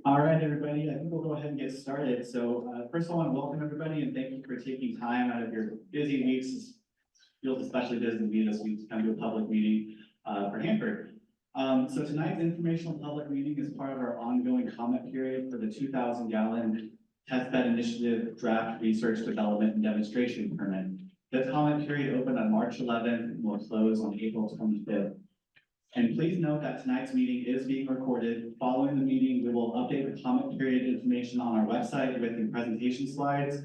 All right, everybody, I think we'll go ahead and get started. So first of all, I want to welcome everybody and thank you for taking time out of your busy weeks. It feels especially busy to me this week to come to a public meeting for Hanford. So tonight's informational public meeting is part of our ongoing comment period for the 2,000-gallon testbed initiative draft research development and demonstration permit. The comment period opened on March 11th and will close on April 25th. And please note that tonight's meeting is being recorded. Following the meeting, we will update the comment period information on our website with the presentation slides.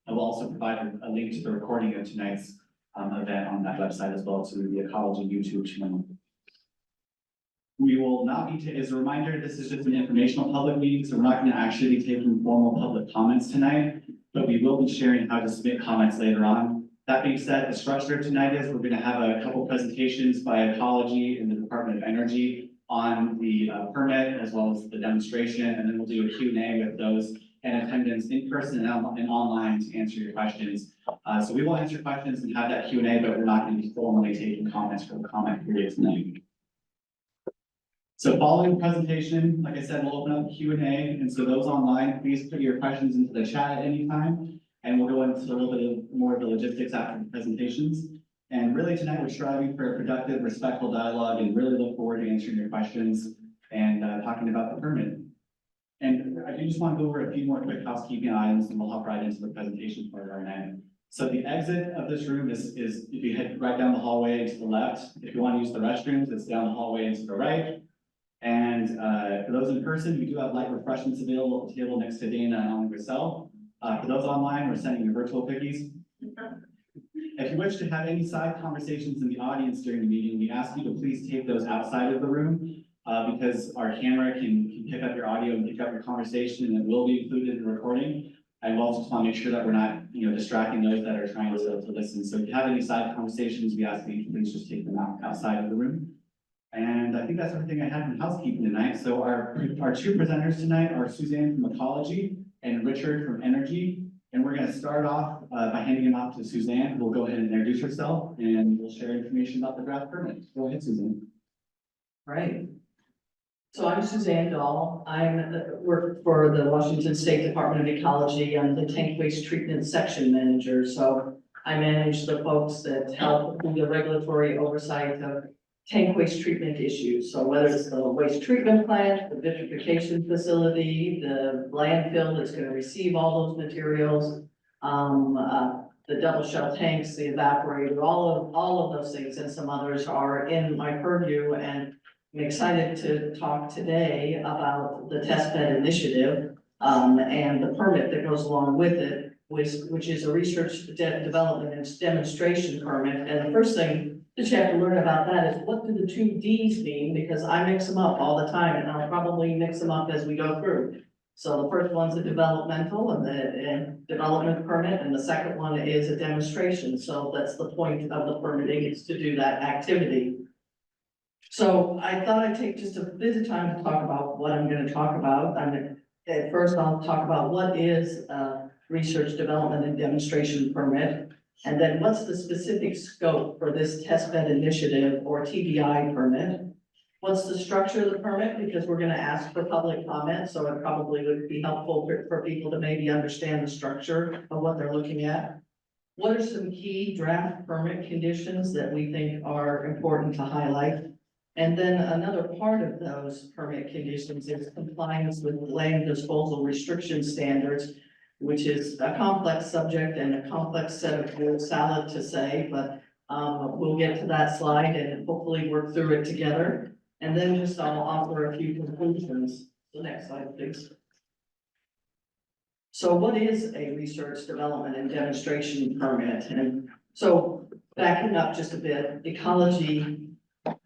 I will also provide a link to the recording of tonight's event on that website as well to the Ecology YouTube channel. We will not be, as a reminder, this is just an informational public meeting, so we're not going to actually be taking formal public comments tonight, but we will be sharing how to submit comments later on. That being said, the structure of tonight is we're going to have a couple presentations by Ecology and the Department of Energy on the permit as well as the demonstration, and then we'll do a Q&A with those in attendance in person and online to answer your questions. So we will answer questions and have that Q&A, but we're not going to be formally taking comments for the comment period tonight. So following the presentation, like I said, we'll open up the Q&A, and so those online, please put your questions into the chat at any time. And we'll go into a little bit more of the logistics after the presentations. And really tonight we're striving for a productive, respectful dialogue and really look forward to answering your questions and talking about the permit. And I do just want to go over a few more quick housekeeping items and we'll hop right into the presentation part of our night. So the exit of this room is if you head right down the hallway to the left. If you want to use the restrooms, it's down the hallway and to the right. And for those in person, we do have light refreshments available at the table next to Dana and on Griselle. For those online, we're sending you virtual cookies. If you wish to have any side conversations in the audience during the meeting, we ask you to please take those outside of the room because our camera can pick up your audio and pick up your conversation, and it will be included in the recording. I will also just want to make sure that we're not, distracting those that are trying to listen. So if you have any side conversations, we ask that you please just take them outside of the room. And I think that's everything I had from housekeeping tonight. So our two presenters tonight are Suzanne from Ecology and Richard from Energy. And we're going to start off by handing it off to Suzanne, who will go ahead and introduce herself and we'll share information about the draft permit. Go ahead, Suzanne. All right. So I'm Suzanne Dahl. I work for the Washington State Department of Ecology. I'm the tank waste treatment section manager. So I manage the folks that help with the regulatory oversight of tank waste treatment issues. So whether it's the waste treatment plant, the vitrification facility, the landfill that's going to receive all those materials, the double shell tanks, the evaporator, all of those things and some others are in my purview. And I'm excited to talk today about the testbed initiative and the permit that goes along with it, which is a research development and demonstration permit. And the first thing that you have to learn about that is what do the two D's mean? Because I mix them up all the time and I'll probably mix them up as we go through. So the first one's a developmental and the development permit, and the second one is a demonstration. So that's the point of the permitting, is to do that activity. So I thought I'd take just a bit of time to talk about what I'm going to talk about. At first I'll talk about what is a research development and demonstration permit. And then what's the specific scope for this testbed initiative or TBI permit? What's the structure of the permit? Because we're going to ask for public comment, so it probably would be helpful for people to maybe understand the structure of what they're looking at. What are some key draft permit conditions that we think are important to highlight? And then another part of those permit conditions is compliance with land disposal restriction standards, which is a complex subject and a complex set of rules, salad to say, but we'll get to that slide and hopefully work through it together. And then just I'll offer a few conclusions. The next slide, please. So what is a research development and demonstration permit? And so backing up just a bit, Ecology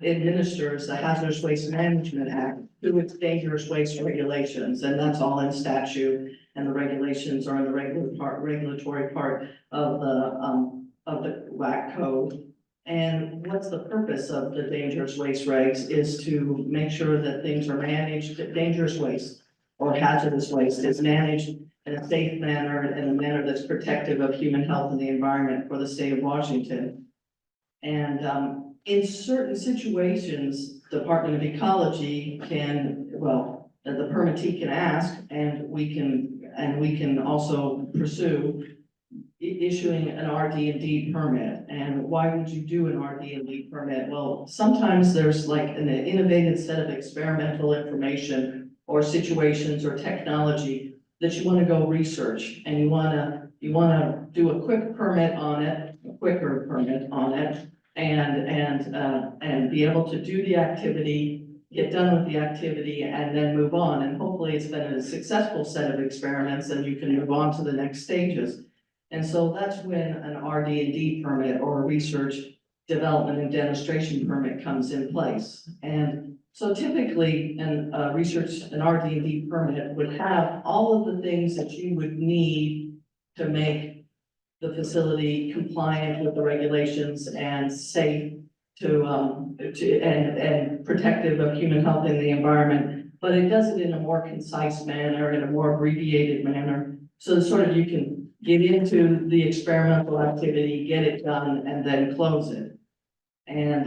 administers the Hazardous Waste Management Act through its dangerous waste regulations, and that's all in statute. And the regulations are in the regulatory part of the WAC code. And what's the purpose of the dangerous waste regs is to make sure that things are managed, that dangerous waste or hazardous waste is managed in a safe manner and in a manner that's protective of human health and the environment for the state of Washington. And in certain situations, Department of Ecology can, well, the permittee can ask, and we can also pursue issuing an RD&D permit. And why would you do an RD&D permit? Well, sometimes there's like an innovative set of experimental information or situations or technology that you want to go research, and you want to do a quick permit on it, a quicker permit on it, and be able to do the activity, get done with the activity, and then move on. And hopefully it's been a successful set of experiments, and you can move on to the next stages. And so that's when an RD&D permit or a research development and demonstration permit comes in place. And so typically, an RD&D permit would have all of the things that you would need to make the facility compliant with the regulations and safe and protective of human health and the environment. But it does it in a more concise manner, in a more abbreviated manner, so sort of you can get into the experimental activity, get it done, and then close it. And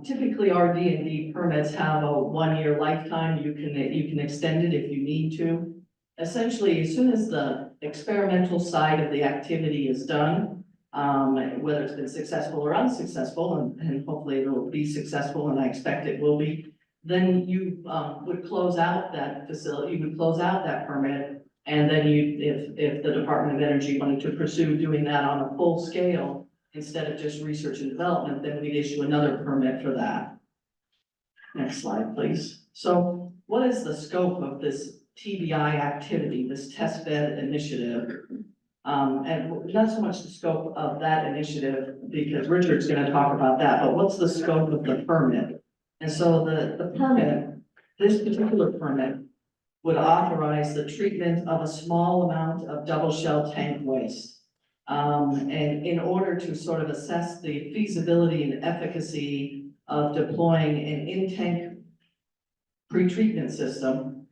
typically RD&D permits have a 1-year lifetime. You can extend it if you need to. Essentially, as soon as the experimental side of the activity is done, whether it's been successful or unsuccessful, and hopefully it will be successful, and I expect it will be, then you would close out that facility, you would close out that permit. And then if the Department of Energy wanted to pursue doing that on a full scale, instead of just research and development, then we'd issue another permit for that. Next slide, please. So what is the scope of this TBI activity, this test bed initiative? And not so much the scope of that initiative, because Richard's going to talk about that, but what's the scope of the permit? And so the permit, this particular permit, would authorize the treatment of a small amount of double shell tank waste. And in order to sort of assess the feasibility and efficacy of deploying an in-tank pretreatment system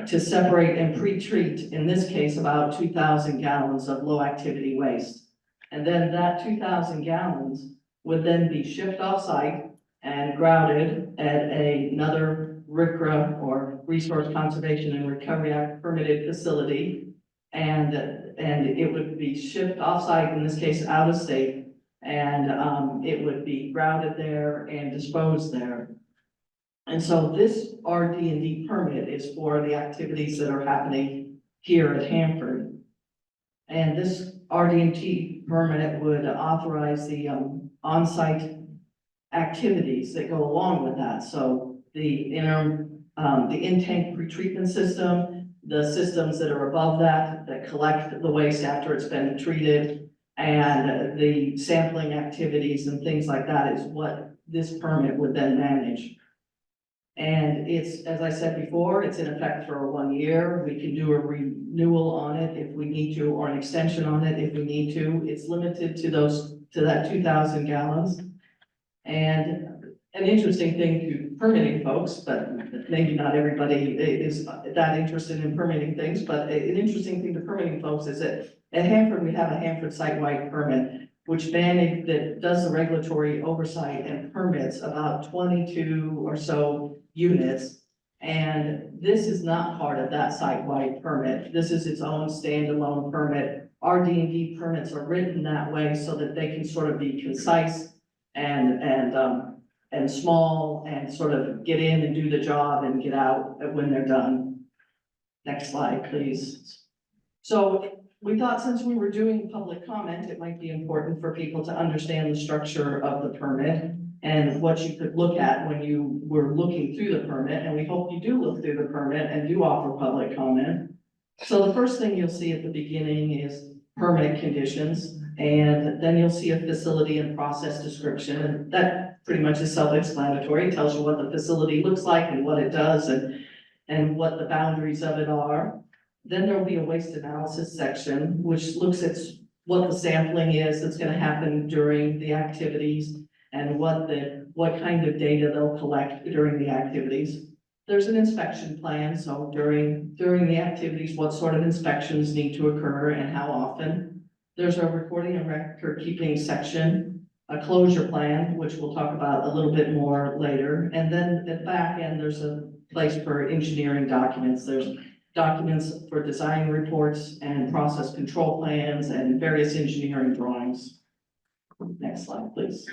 to separate and pre-treat, in this case, about 2,000 gallons of low activity waste. And then that 2,000 gallons would then be shipped off-site and grouted at another RCRA, or Resource Conservation and Recovery Act permitted facility. And it would be shipped off-site, in this case, out of state, and it would be grouted there and disposed there. And so this RD&D permit is for the activities that are happening here at Hanford. And this RD&D permit would authorize the on-site activities that go along with that. So the in-tank pretreatment system, the systems that are above that collect the waste after it's been treated, and the sampling activities and things like that is what this permit would then manage. And it's, as I said before, it's in effect for 1 year. We can do a renewal on it if we need to, or an extension on it if we need to. It's limited to that 2,000 gallons. And an interesting thing to permitting folks, but maybe not everybody is that interested in permitting things, but an interesting thing to permitting folks is that at Hanford, we have a Hanford Site-wide permit, that does the regulatory oversight and permits about 22 or so units. And this is not part of that site-wide permit. This is its own standalone permit. RD&D permits are written that way so that they can sort of be concise and small, and sort of get in and do the job and get out when they're done. Next slide, please. So we thought, since we were doing public comment, it might be important for people to understand the structure of the permit and what you could look at when you were looking through the permit. And we hope you do look through the permit and do offer public comment. So the first thing you'll see at the beginning is permit conditions, and then you'll see a facility and process description. And that pretty much is self-explanatory. It tells you what the facility looks like and what it does, and what the boundaries of it are. Then there will be a waste analysis section, which looks at what the sampling is that's going to happen during the activities, and what kind of data they'll collect during the activities. There's an inspection plan, so during the activities, what sort of inspections need to occur and how often. There's a recording and record keeping section, a closure plan, which we'll talk about a little bit more later. And then at the back end, there's a place for engineering documents. There's documents for design reports and process control plans and various engineering drawings. Next slide, please.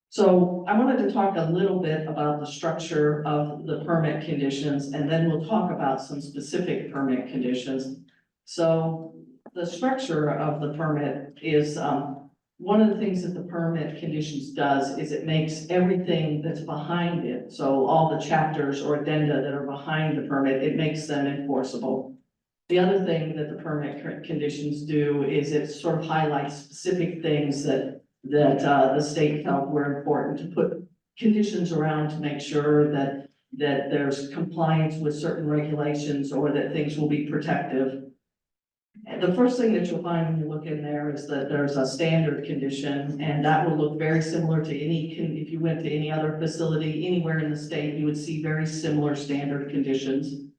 So I wanted to talk a little bit about the structure of the permit conditions, and then we'll talk about some specific permit conditions. So the structure of the permit is, one of the things that the permit conditions does is it makes everything that's behind it, so all the chapters or addenda that are behind the permit, it makes them enforceable. The other thing that the permit conditions do is it sort of highlights specific things that the state felt were important to put conditions around to make sure that there's compliance with certain regulations or that things will be protective. And the first thing that you'll find when you look in there is that there's a standard condition, and that will look very similar to if you went to any other facility anywhere in the state, you would see very similar standard conditions.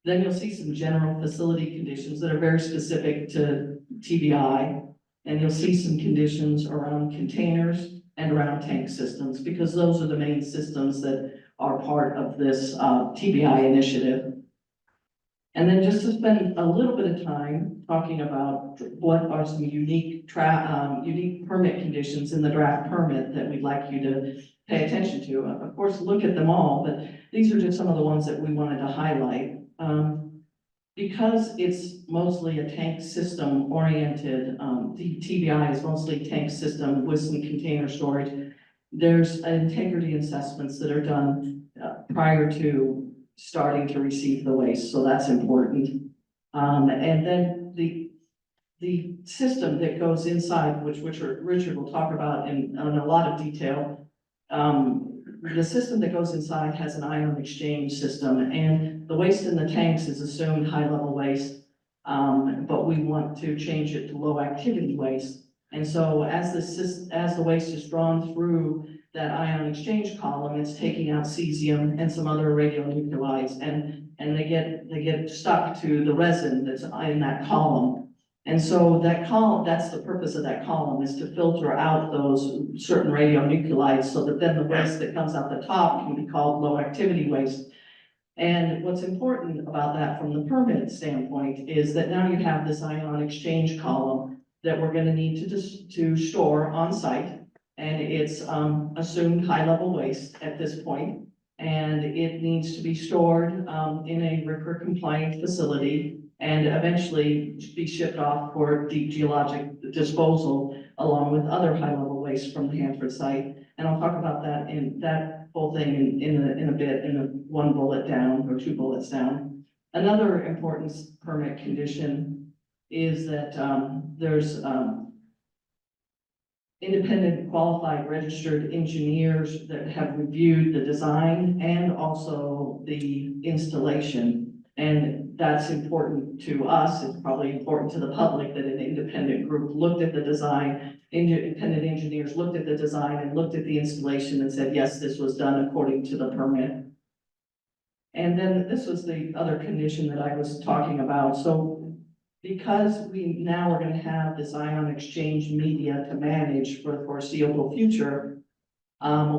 Then you'll see some general facility conditions that are very specific to TBI. And you'll see some conditions around containers and around tank systems, because those are the main systems that are part of this TBI initiative. And then just to spend a little bit of time talking about what are some unique permit conditions in the draft permit that we'd like you to pay attention to. Of course, look at them all, but these are just some of the ones that we wanted to highlight. Because it's mostly a tank system oriented, the TBI is mostly tank system with some container storage. There's integrity assessments that are done prior to starting to receive the waste, so that's important. And then the system that goes inside, which Richard will talk about in a lot of detail, the system that goes inside has an ion exchange system, and the waste in the tanks is assumed high-level waste, but we want to change it to low-activity waste. And so as the waste is drawn through that ion exchange column, it's taking out cesium and some other radionuclides, and they get stuck to the resin that's in that column. And so that column, that's the purpose of that column, is to filter out those certain radionuclides so that then the waste that comes out the top can be called low activity waste. And what's important about that from the permit standpoint is that now you have this ion exchange column that we're going to need to store on site. And it's assumed high level waste at this point, and it needs to be stored in a RCRA compliant facility and eventually be shipped off for deep geologic disposal along with other high-level waste from the Hanford site. And I'll talk about that whole thing in a bit, in one bullet down or two bullets down. Another important permit condition is that there's independent qualified registered engineers that have reviewed the design and also the installation. And that's important to us. It's probably important to the public that an independent group looked at the design, independent engineers looked at the design and looked at the installation and said, yes, this was done according to the permit. And then this was the other condition that I was talking about. So because we now are going to have this ion exchange media to manage for the foreseeable future,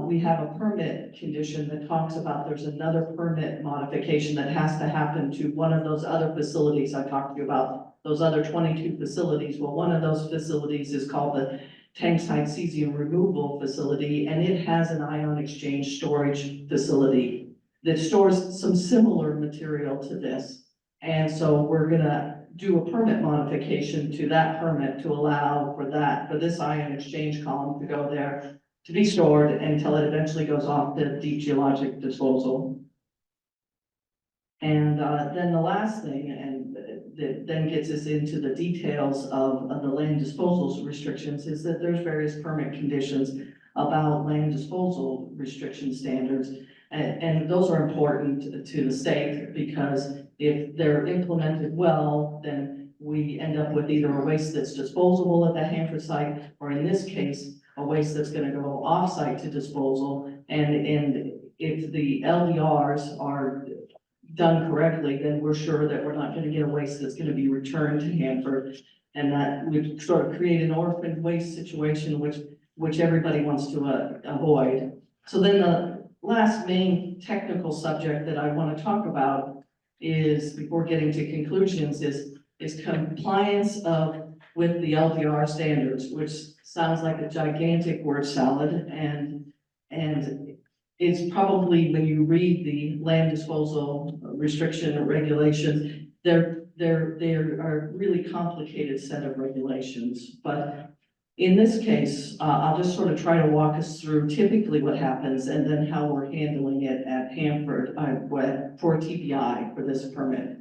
we have a permit condition that talks about there's another permit modification that has to happen to one of those other facilities I talked to you about, those other 22 facilities. Well, one of those facilities is called the tank site cesium removal facility, and it has an ion exchange storage facility that stores some similar material to this. And so we're gonna do a permit modification to that permit to allow for this ion exchange column to go there, to be stored until it eventually goes off to deep geologic disposal. And then the last thing, and that then gets us into the details of the land disposal restrictions, is that there's various permit conditions about land disposal restriction standards. And those are important to the state, because if they're implemented well, then we end up with either a waste that's disposable at the Hanford site, or in this case, a waste that's going to go off-site to disposal. And if the LDRs are done correctly, then we're sure that we're not going to get a waste that's going to be returned to Hanford. And that would sort of create an orphan waste situation, which which everybody wants to avoid. So then the last main technical subject that I want to talk about is, before getting to conclusions, is compliance with the LDR standards, which sounds like a gigantic word salad, and it's probably, when you read the land disposal restriction or regulations, they're a really complicated set of regulations. But in this case, I'll just sort of try to walk us through typically what happens and then how we're handling it at Hanford for TBI for this permit.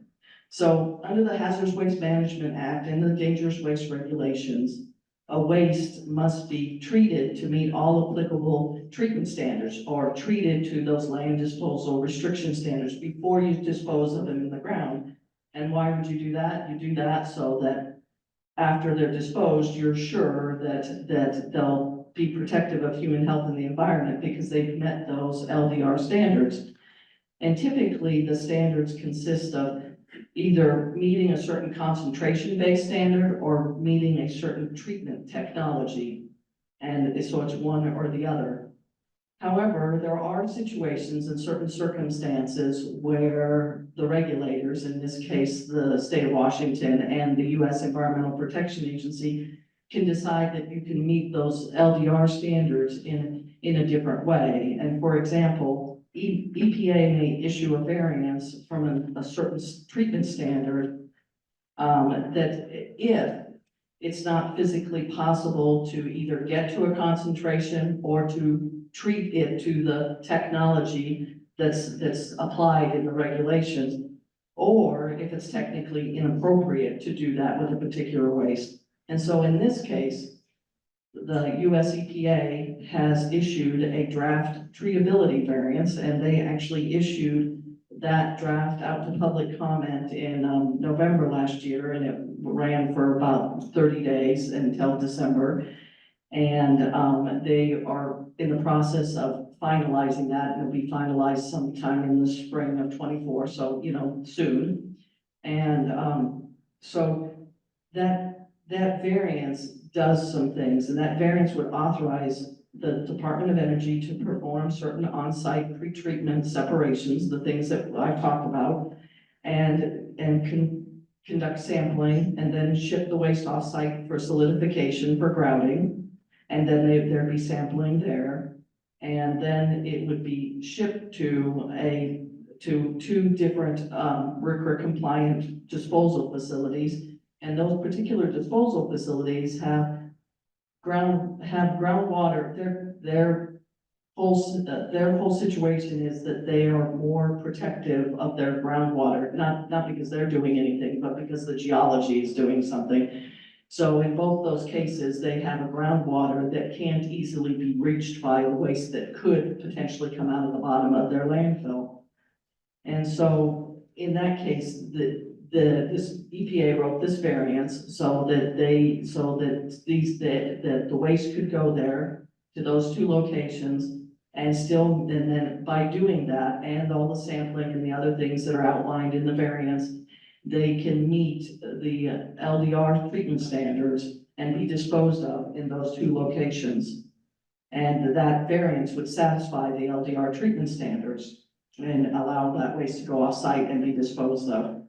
So under the Hazardous Waste Management Act and the Dangerous Waste Regulations, a waste must be treated to meet all applicable treatment standards, or treated to those land disposal restriction standards before you dispose of them in the ground. And why would you do that? You do that so that after they're disposed, you're sure that they'll be protective of human health and the environment because they've met those LDR standards. And typically, the standards consist of either meeting a certain concentration-based standard or meeting a certain treatment technology. And so it's one or the other. However, there are situations and certain circumstances where the regulators, in this case, the state of Washington and the U.S. Environmental Protection Agency, can decide that you can meet those LDR standards in a different way. And for example, EPA may issue a variance from a certain treatment standard that if it's not physically possible to either get to a concentration or to treat it to the technology that's applied in the regulations, or if it's technically inappropriate to do that with a particular waste. And so in this case, the US EPA has issued a draft treatability variance, and they actually issued that draft out to public comment in November last year, and it ran for about 30 days until December. And they are in the process of finalizing that, and it'll be finalized sometime in the spring of 24, so, soon. And so that variance does some things, and that variance would authorize the Department of Energy to perform certain on-site pretreatment separations, the things that I've talked about, and conduct sampling, and then ship the waste off-site for solidification for grouting, and then there'd be sampling there, and then it would be shipped to two different RCRA compliant disposal facilities. And those particular disposal facilities have groundwater. Their whole situation is that they are more protective of their groundwater, not because they're doing anything, but because the geology is doing something. So in both those cases, they have a groundwater that can't easily be reached by the waste that could potentially come out of the bottom of their landfill. And so in that case, this EPA wrote this variance so that the waste could go there to those two locations, and then by doing that and all the sampling and the other things that are outlined in the variance, they can meet the LDR treatment standards and be disposed of in those two locations. And that variance would satisfy the LDR treatment standards and allow that waste to go off-site and be disposed of.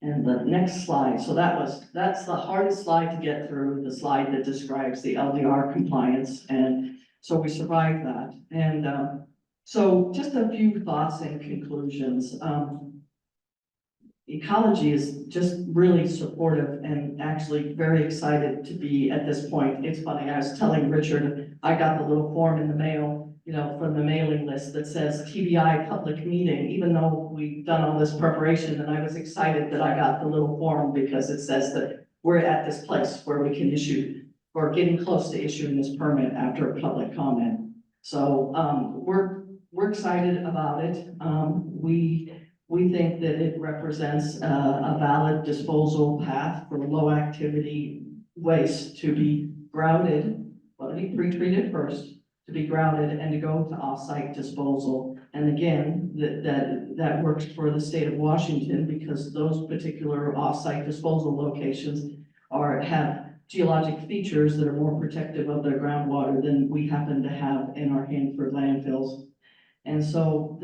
And the next slide, so that's the hardest slide to get through, the slide that describes the LDR compliance, and so we survived that. And so just a few thoughts and conclusions. Ecology is just really supportive and actually very excited to be at this point. It's funny, I was telling Richard, I got the little form in the mail, from the mailing list that says TBI public meeting, even though we've done all this preparation, and I was excited that I got the little form because it says that we're at this place where we can issue, or getting close to issuing this permit after a public comment. So we're excited about it. We think that it represents a valid disposal path for low activity waste to be grouted, well, to be pre-treated first, to be grouted and to go to off-site disposal. And again, that works for the state of Washington because those particular off-site disposal locations have geologic features that are more protective of their groundwater than we happen to have in our Hanford landfills. And so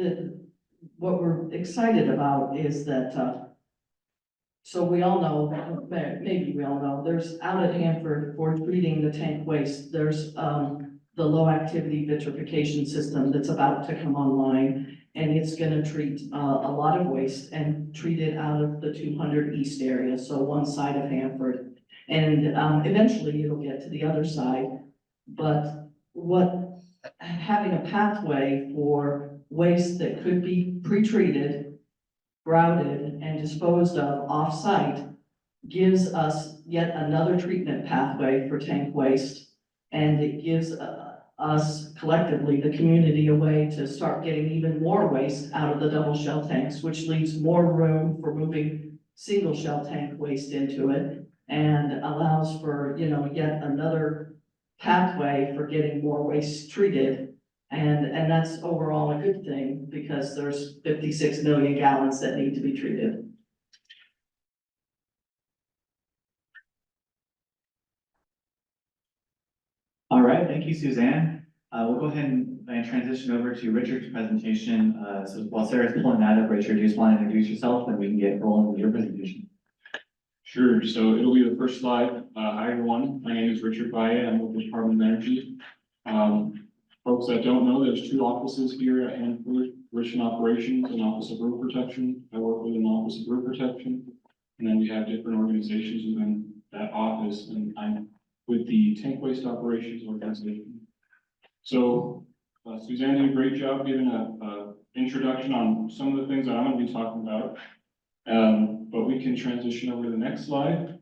what we're excited about is that, so we all know, maybe we all know, there's out at Hanford for treating the tank waste, there's the low activity vitrification system that's about to come online. And it's gonna treat a lot of waste and treat it out of the 200 East area, so one side of Hanford. And eventually it'll get to the other side. But having a pathway for waste that could be pre-treated, grouted, and disposed of off-site gives us yet another treatment pathway for tank waste. And it gives us collectively, the community, a way to start getting even more waste out of the double shell tanks, which leaves more room for moving single shell tank waste into it and allows for, you know, yet another pathway for getting more waste treated. And that's overall a good thing because there's 56 million gallons that need to be treated. All right, thank you, Suzanne. We'll go ahead and transition over to Richard's presentation. So while Sarah's pulling that up, Richard, you just want to introduce yourself and we can get rolling with your presentation. Sure, so it'll be the first slide. Hi everyone, my name is Richard Valle, I'm with the Department of Energy. Folks that don't know, there's two offices here at Hanford, Richmond Operations and Office of Roof Protection. I work with an Office of Roof Protection, and then we have different organizations within that office, and I'm with the Tank Waste Operations Organization. So Suzanne did a great job giving a introduction on some of the things that I'm going to be talking about. But we can transition over to the next slide.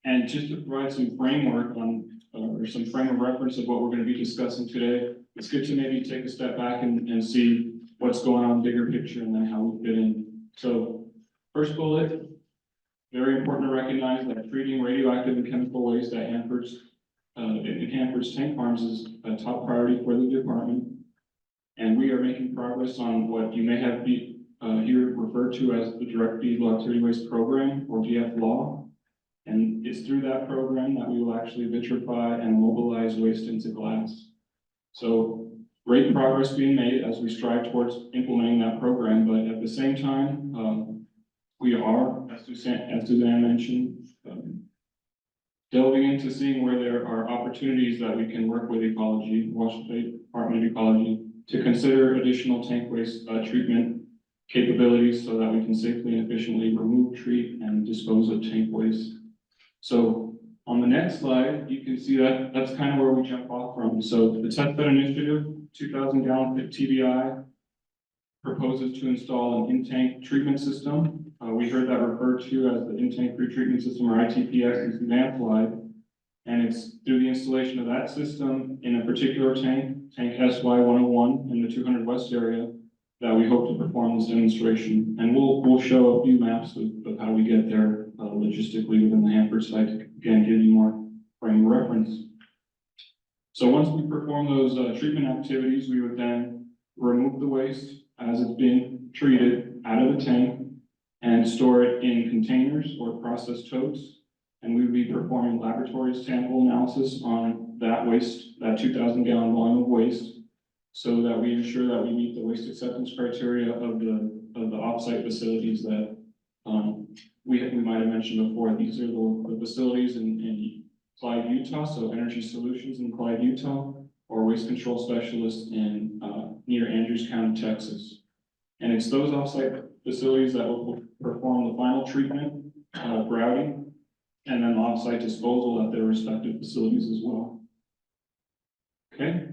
And just to provide some framework on, or some frame of reference of what we're going to be discussing today, it's good to maybe take a step back and see what's going on bigger picture and then how we fit in. So first bullet, very important to recognize that treating radioactive and chemical waste at Hanford's tank farms is a top priority for the department. And we are making progress on what you may have here referred to as the Direct Feed Low Activity Waste Program, or DFLAW. And it's through that program that we will actually vitrify and mobilize waste into glass. So great progress being made as we strive towards implementing that program, but at the same time, we are, as Suzanne mentioned, delving into seeing where there are opportunities that we can work with Ecology, Washington State Department of Ecology, to consider additional tank waste treatment capabilities so that we can safely and efficiently remove, treat, and dispose of tank waste. So on the next slide, you can see that that's kind of where we jump off from. So the Test Bed Initiative, 2,000 gallon TBI, proposes to install an in-tank treatment system. We heard that referred to as the in-tank pretreatment system, or ITPS, in Suzanne's slide. And it's through the installation of that system in a particular tank SY101 in the 200 West area, that we hope to perform this demonstration. And we'll show a few maps of how we get there logistically within the Hanford site to, again, give you more frame of reference. So once we perform those treatment activities, we would then remove the waste as it's being treated out of the tank and store it in containers or process totes. And we would be performing laboratory sample analysis on that waste, that 2,000 gallon volume of waste, so that we ensure that we meet the waste acceptance criteria of the offsite facilities that we might have mentioned before. These are the facilities in Clyde, Utah, so Energy Solutions in Clyde, Utah, or Waste Control Specialists in near Andrews County, Texas. And it's those offsite facilities that will perform the final treatment, grouting, and then offsite disposal at their respective facilities as well. Okay.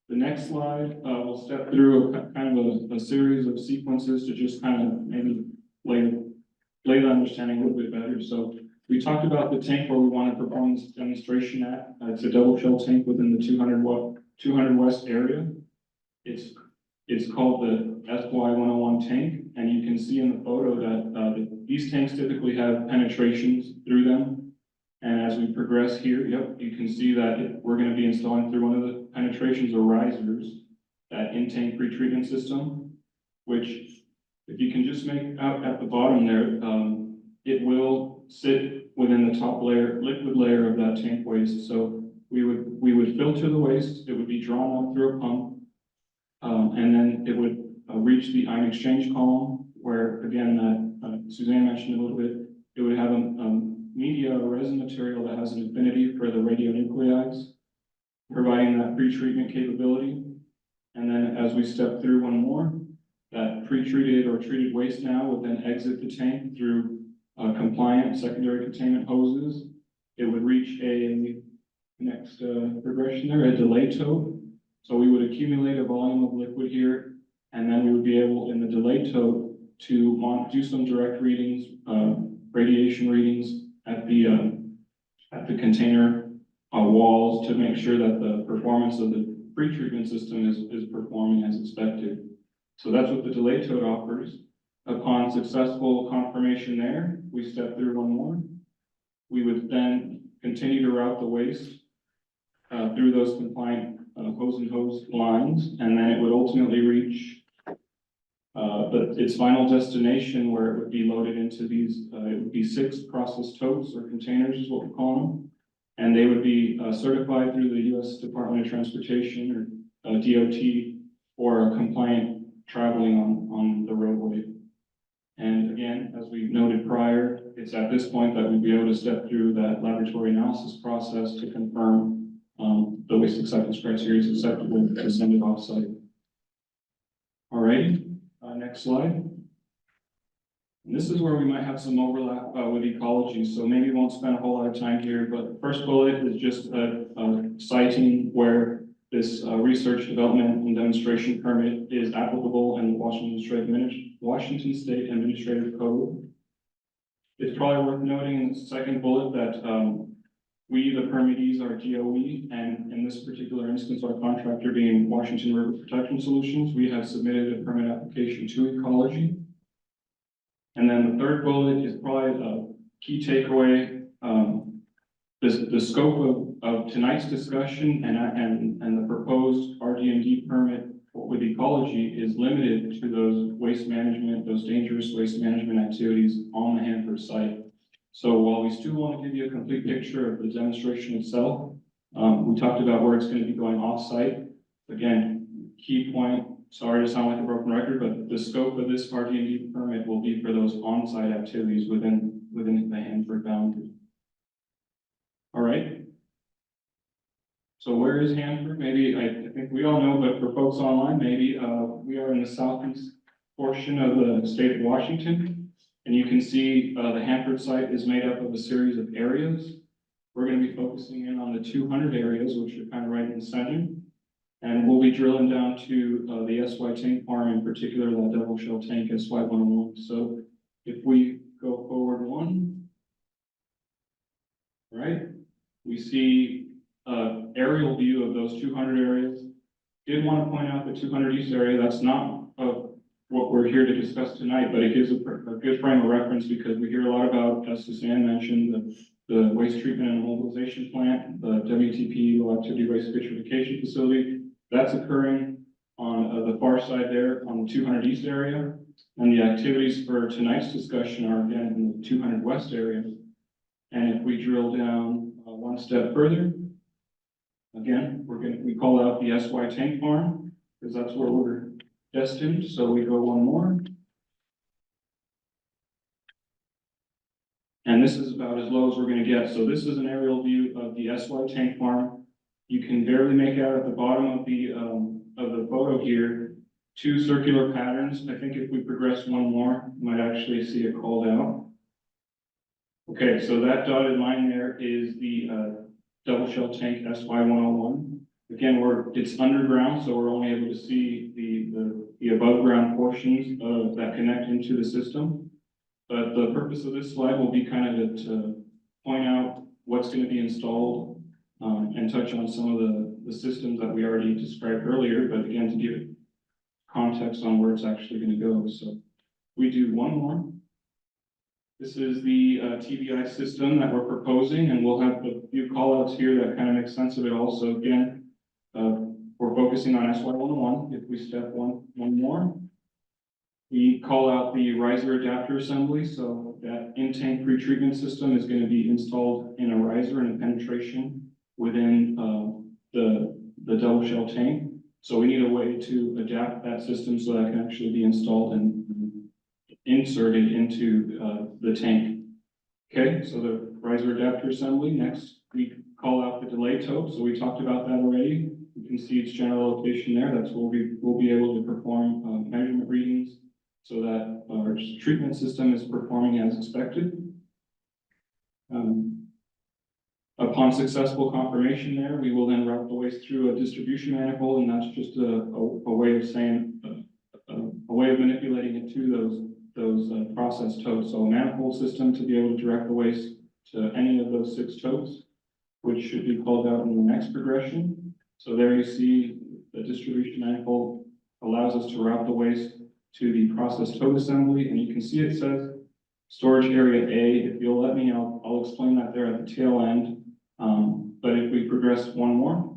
The next slide, we'll step through kind of a series of sequences to just kind of maybe lay the understanding a little bit better. So we talked about the tank where we want to perform this demonstration at. It's a double shell tank within the 200 West area. It's called the SY101 tank, and you can see in the photo that these tanks typically have penetrations through them. And as we progress here, you can see that we're going to be installing through one of the penetrations or risers that in-tank pretreatment system, which if you can just make out at the bottom there, it will sit within the top layer, liquid layer of that tank waste. So we would filter the waste, it would be drawn up through a pump, and then it would reach the ion exchange column, where again, Suzanne mentioned a little bit, it would have a media or resin material that has an affinity for the radionuclides, providing that pre-treatment capability. And then as we step through one more, that pre-treated or treated waste now would then exit the tank through compliant secondary containment hoses. It would reach a next progression there, a delay tote. So we would accumulate a volume of liquid here, and then we would be able, in the delay tote, to do some direct readings, radiation readings at the container walls to make sure that the performance of the pre-treatment system is performing as expected. So that's what the delay tote offers. Upon successful confirmation there, we step through one more. We would then continue to route the waste through those compliant hose and hose lines, and then it would ultimately reach its final destination, where it would be loaded into these, it would be 6 process totes or containers is what we call them. And they would be certified through the U.S. Department of Transportation or DOT for compliant traveling on the roadway. And again, as we noted prior, it's at this point that we'd be able to step through that laboratory analysis process to confirm the waste acceptance criteria is acceptable to send it offsite. All right, next slide. And this is where we might have some overlap with ecology, so maybe we won't spend a whole lot of time here, but the first bullet is just citing where this research, development, and demonstration permit is applicable in the Washington State Administrative Code. It's probably worth noting in the second bullet that we, the permittees, are DOE, and in this particular instance, our contractor being Washington River Protection Solutions, we have submitted a permit application to Ecology. And then the third bullet is probably a key takeaway. The scope of tonight's discussion and the proposed RD&D permit with Ecology is limited to those waste management, those dangerous waste management activities on the Hanford site. So while we still want to give you a complete picture of the demonstration itself, we talked about where it's going to be going off-site. Again, key point, sorry to sound like a broken record, but the scope of this RD&D permit will be for those on-site activities within the Hanford boundary. All right. So where is Hanford? Maybe, I think we all know, but for folks online, maybe we are in the southeast portion of the state of Washington. And you can see the Hanford site is made up of a series of areas. We're going to be focusing in on the 200 areas, which are kind of right in the center. And we'll be drilling down to the SY tank farm, in particular, that double shell tank SY101. So if we go forward one, right, we see an aerial view of those 200 areas. Did want to point out the 200 East area, that's not what we're here to discuss tonight, but it gives a good frame of reference because we hear a lot about, as Suzanne mentioned, the waste treatment and mobilization plant, the WTP, low activity waste vitrification facility. That's occurring on the far side there on the 200 East area. And the activities for tonight's discussion are again in the 200 West area. And if we drill down one step further, again, we call out the SY tank farm because that's where we're destined. So we go one more. And this is about as low as we're going to get. So this is an aerial view of the SY tank farm. You can barely make out at the bottom of the photo here, 2 circular patterns. I think if we progress one more, you might actually see it called out. Okay, so that dotted line there is the double shell tank SY101. Again, it's underground, so we're only able to see the above ground portions that connect into the system. But the purpose of this slide will be kind of to point out what's going to be installed and touch on some of the systems that we already described earlier, but again, to give context on where it's actually going to go. So we do one more. This is the TBI system that we're proposing, and we'll have a few callouts here that kind of make sense of it all. So again, we're focusing on SY101. If we step one more, We call out the riser adapter assembly, so that in-tank pretreatment system is going to be installed in a riser and a penetration within the double shell tank. So we need a way to adapt that system so that can actually be installed and inserted into the tank. Okay, so the riser adapter assembly. Next, we call out the delay tote. So we talked about that already. You can see its general location there. That's where we'll be able to perform measurement readings so that our treatment system is performing as expected. Upon successful confirmation there, we will then route the waste through a distribution manifold, and that's just a way of saying, a way of manipulating it to those process totes. So a manifold system to be able to direct the waste to any of those 6 totes, which should be called out in the next progression. So there you see the distribution manifold allows us to route the waste to the process tote assembly, and you can see it says storage area A. If you'll let me, I'll explain that there at the tail end. But if we progress one more,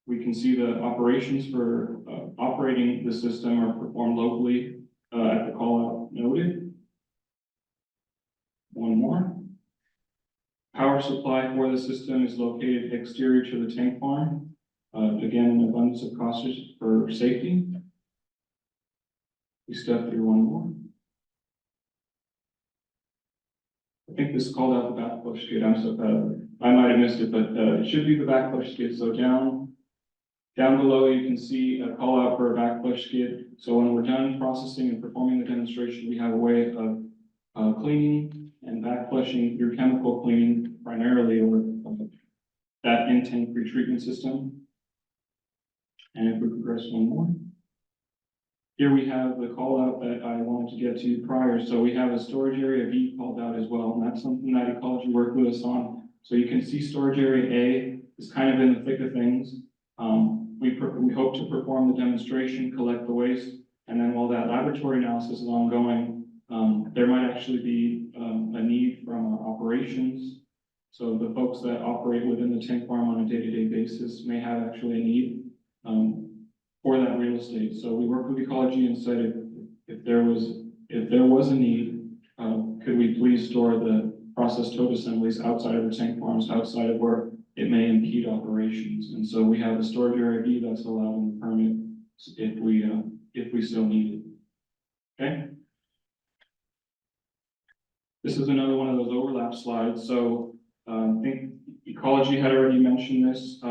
we can see the operations for operating the system are performed locally at the call out noted. One more. Power supply for the system is located exterior to the tank farm. Again, an abundance of caution for safety. We step through one more. I think this is called out the backflush skid. I might have missed it, but it should be the backflush skid. So down below, you can see a call out for a backflush skid. So when we're done processing and performing the demonstration, we have a way of cleaning and backflushing through chemical cleaning, primarily over that in-tank pretreatment system. And if we progress one more. Here we have the call out that I wanted to get to prior. So we have a storage area B called out as well, and that's something that Ecology worked with us on. So you can see storage area A is kind of in the thick of things. We hope to perform the demonstration, collect the waste, and then while that laboratory analysis is ongoing, there might actually be a need from our operations. So the folks that operate within the tank farm on a day-to-day basis may have actually a need for that real estate. So we worked with Ecology and said if there was a need, could we please store the process tote assemblies outside of the tank farms, outside of where it may impede operations. And so we have a storage area B that's allowed in the permit if we still need it. Okay. This is another one of those overlap slides. So I think Ecology had already mentioned this.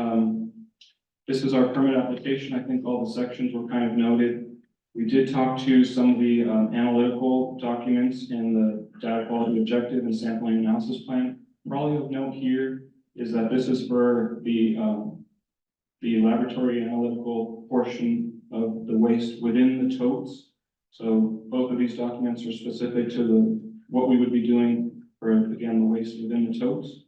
This is our permit application. I think all the sections were kind of noted. We did talk to some of the analytical documents in the data quality objective and sampling analysis plan. Probably of note here is that this is for the laboratory analytical portion of the waste within the totes. So both of these documents are specific to what we would be doing for, again, the waste within the totes.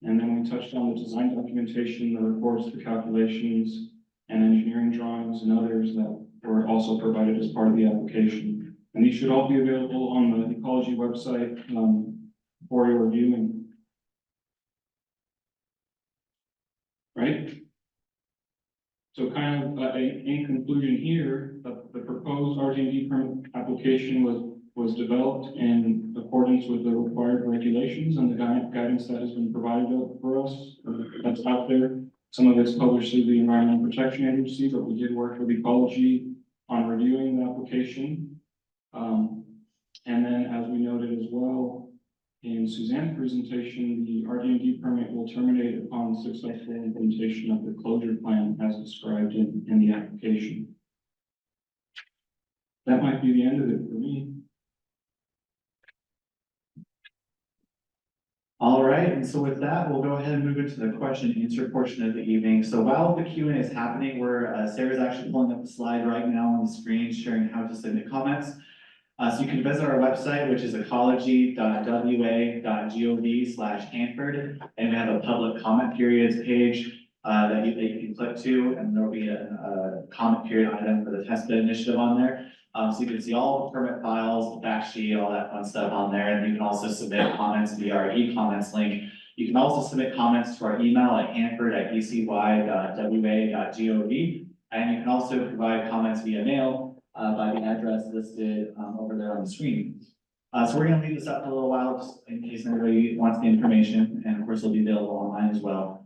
And then we touched on the design documentation, the reports, the calculations, and engineering drawings and others that were also provided as part of the application. And these should all be available on the Ecology website for your reviewing. Right? So kind of in conclusion here, the proposed RD&D permit application was developed in accordance with the required regulations and the guidance that has been provided for us that's out there. Some of it's published through the Environmental Protection Agency, but we did work with Ecology on reviewing the application. And then as we noted as well in Suzanne's presentation, the RD&D permit will terminate upon successful implementation of the closure plan as described in the application. That might be the end of it for me. All right, and so with that, we'll go ahead and move into the question and answer portion of the evening. So while the Q&A is happening, Sarah's actually pulling up the slide right now on the screen, sharing how to submit comments. So you can visit our website, which is ecology.wa.gov/Hanford, and we have a public comment periods page that you can click to, and there'll be a comment period item for the test bed initiative on there. So you can see all the permit files, the fact sheet, all that fun stuff on there, and you can also submit comments via our e-comments link. You can also submit comments to our email at hanford@ecy.wa.gov, and you can also provide comments via mail by the address listed over there on the screen. So we're gonna leave this up for a little while, just in case anybody wants the information, and of course it'll be available online as well.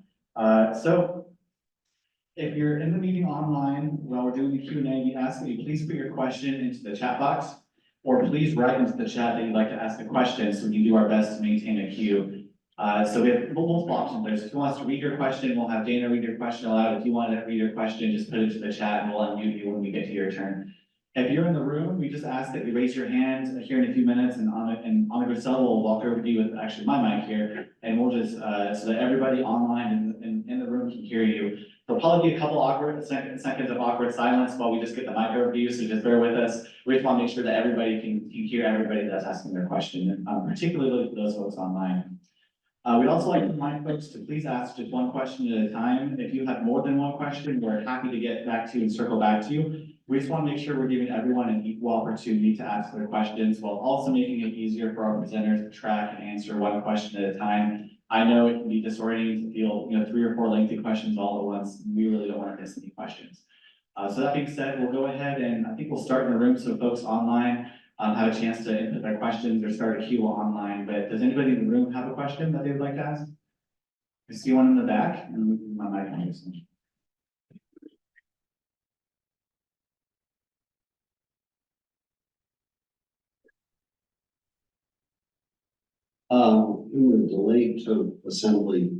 So if you're in the meeting online, while we're doing the Q&A, we ask that you please put your question into the chat box, or please write into the chat that you'd like to ask a question, so we can do our best to maintain a queue. So we have multiple options there. So if you want us to read your question, we'll have Dana read your question aloud. If you want to read your question, just put it into the chat and we'll unmute you when we get to your turn. If you're in the room, we just ask that you raise your hand here in a few minutes, and on the Grisel will walk over to you with actually my mic here, and we'll just, so that everybody online and in the room can hear you. There'll probably be a couple seconds of awkward silence while we just get the mic over to you, so just bear with us. We just want to make sure that everybody can hear everybody that's asking their question, particularly those folks online. We'd also like to remind folks to please ask just one question at a time. If you have more than one question, we're happy to get back to you and circle back to you. We just want to make sure we're giving everyone an equal opportunity to ask their questions, while also making it easier for our presenters to track and answer one question at a time. I know it can be disorienting to feel, 3 or 4 lengthy questions all at once. We really don't want to miss any questions. So that being said, we'll go ahead and I think we'll start in the room so folks online have a chance to input their questions or start a queue online. But does anybody in the room have a question that they would like to ask? I see one in the back, and my mic on this. In the delayed to assembly,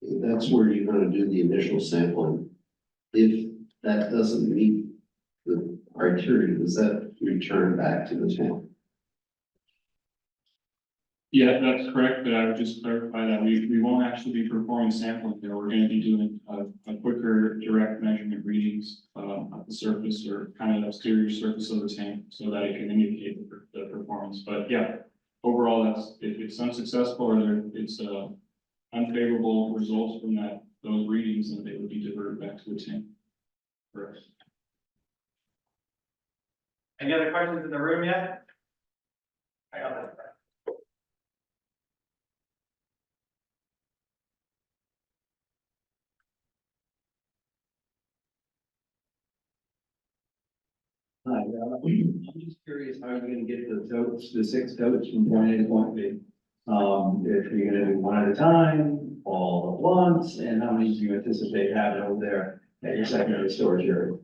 that's where you're gonna do the initial sampling. If that doesn't meet the criteria, does that return back to the town? Yeah, that's correct, but I would just clarify that we won't actually be performing sampling there. We're gonna be doing a quicker direct measurement readings of the surface or kind of the exterior surface of the tank, so that it can indicate the performance. But yeah, overall, if it's unsuccessful or it's unfavorable results from those readings, then they would be diverted back to the tank. Correct. Any other questions in the room yet? I got that. Hi, I'm just curious how you're gonna get the totes, the 6 totes from point A to point B. If you're gonna do one at a time, all at once, and how many do you anticipate having over there at your secondary storage area?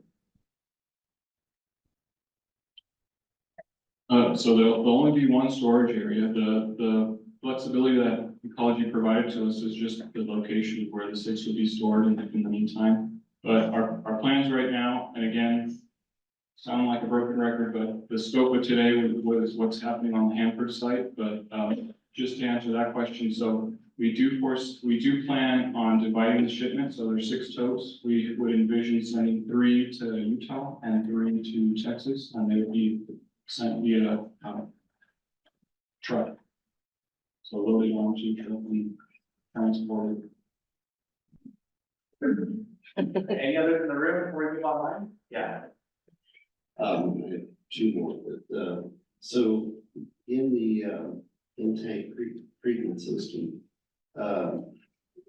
So there'll only be one storage area. The flexibility that Ecology provided to us is just the location of where the 6 would be stored in the meantime. But our plans right now, and again, sound like a broken record, but the scope of today was what's happening on the Hanford site. But just to answer that question, so we do plan on dividing the shipment. So there's 6 totes. We would envision sending 3 to Utah and 3 to Texas, and they would be sent via truck. So loaded onto truck and transported. Any others in the room before we move online? Yeah. I have 2 more, but, so in the, intake treatment system,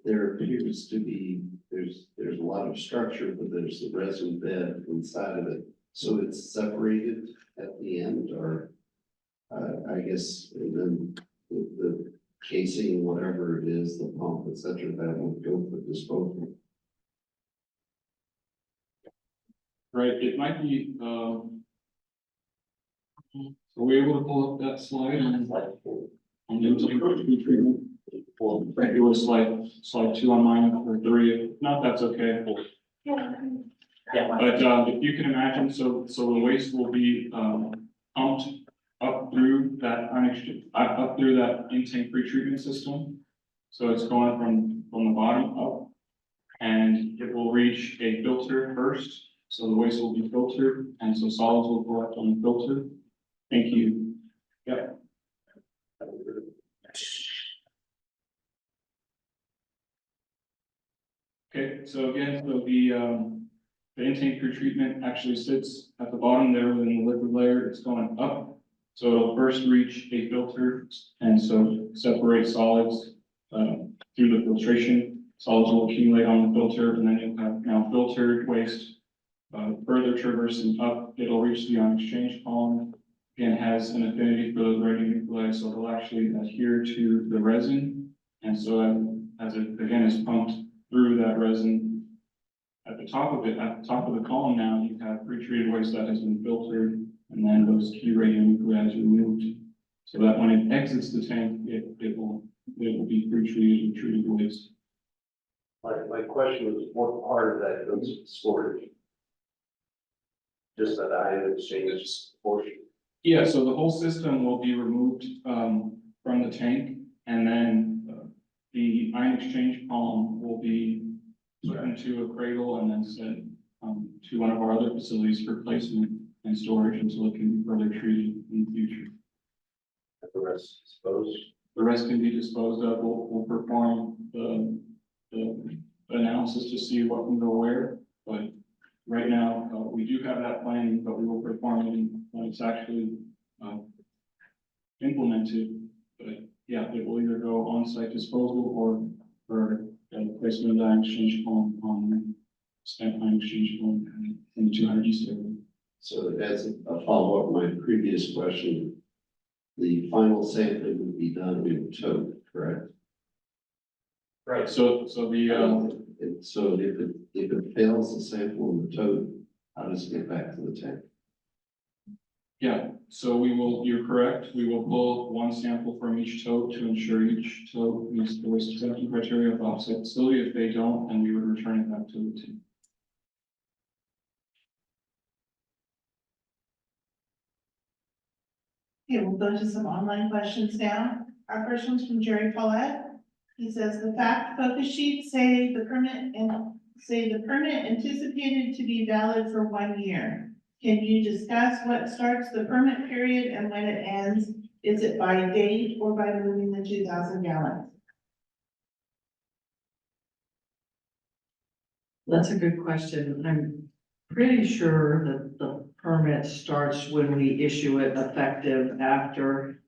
there appears to be, there's a lot of structure, but there's the resin bed inside of it. So it's separated at the end, or, I guess, and then the casing, whatever it is, the pump, et cetera, that would go for disposal. Right, it might be, are we able to pull up that slide on the intake treatment? It was slide 2 on mine, or 3, if not, that's okay. But if you can imagine, so the waste will be pumped up through that intake pretreatment system. So it's going from the bottom up, and it will reach a filter first. So the waste will be filtered, and so solids will collect on the filter. Thank you. Yep. Okay, so again, so the intake pretreatment actually sits at the bottom there within the liquid layer. It's going up. So it'll first reach a filter, and so separate solids through the filtration. Solids will accumulate on the filter, and then you'll have now filtered waste further traversing up, it'll reach the ion exchange column. Again, has an affinity for those radionuclides, so it'll actually adhere to the resin. And so as it again is pumped through that resin, at the top of the column now, you have pre-treated waste that has been filtered, and then those key radionuclides removed. So that when it exits the tank, it will be pre-treated and treated waste. My question was, what part of that goes to storage? Just that ion exchange portion. Yeah, so the whole system will be removed from the tank, and then the ion exchange column will be put into a cradle and then sent to one of our other facilities for placement and storage until it can be further treated in the future. The rest disposed. The rest can be disposed of. We'll perform the analysis to see what can go where, but right now, we do have that planning, but we will perform it when it's actually implemented. But yeah, it will either go on-site disposal or for placement of ion exchange column on spent ion exchange column in the 200 East area. So as a follow-up, my previous question, the final sampling would be done in tote, correct? Right. So the And so if it fails the sample in the tote, how does it get back to the tank? yeah, so you're correct. We will pull one sample from each tote to ensure each tote meets the waste acceptance criteria of offset facility. If they don't, then we would return it back to the tank. Okay, we'll go to some online questions now. Our first one's from Jerry Paulette. He says, the fact focus sheets say the permit anticipated to be valid for 1 year. Can you discuss what starts the permit period and when it ends? Is it by date or by moving the 2,000 gallons? That's a good question. I'm pretty sure that the permit starts when we issue it, effective after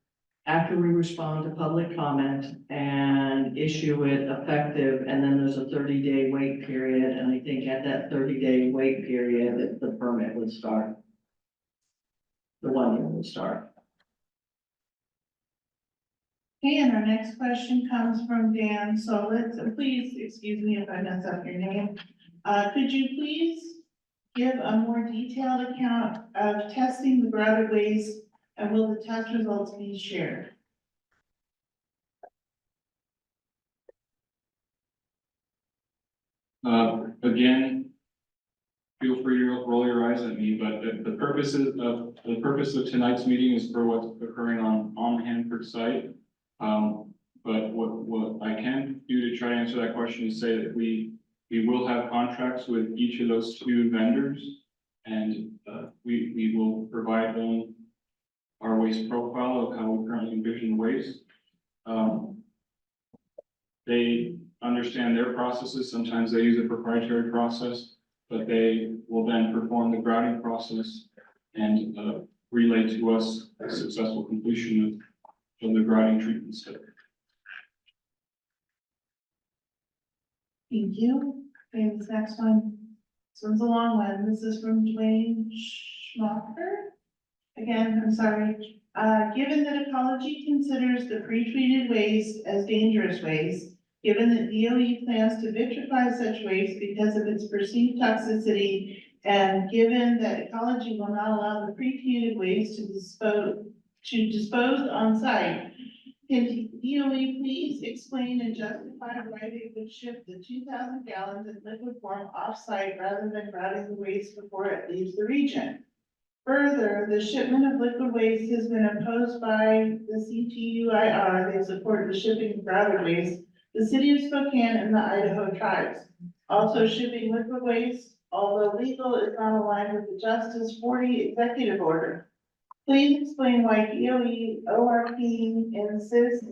we respond to public comment and issue it effective, and then there's a 30-day wait period, and I think at that 30-day wait period, the permit would start. The 1 year would start. Okay, and our next question comes from Dan Solitz. Please excuse me if I mess up your name. Could you please give a more detailed account of testing the grouted waste, and will the test results be shared? Again, feel free to roll your eyes at me, but the purpose of tonight's meeting is for what's occurring on the Hanford site. But what I can do to try to answer that question is say that we will have contracts with each of those two vendors, and we will provide them our waste profile of how we currently envision waste. They understand their processes. Sometimes they use a proprietary process, but they will then perform the grouting process and relay to us a successful completion of the grouting treatment step. Thank you. Okay, this next one. This one's a long one. This is from Dwayne Schmocker. Again, I'm sorry. Given that Ecology considers the pre-treated waste as dangerous waste, given that DOE plans to vitrify such waste because of its perceived toxicity, and given that Ecology will not allow the pre-treated waste to dispose on site, can DOE please explain and justify why they would ship the 2,000 gallons in liquid form off-site rather than grouting the waste before it leaves the region? Further, the shipment of liquid waste has been opposed by the CTUIR. They support the shipping of grouted waste, the city of Spokane, and the Idaho tribes. Also, shipping liquid waste, although legal, is not aligned with the Justice 40 executive order. Please explain why DOE ORP insists,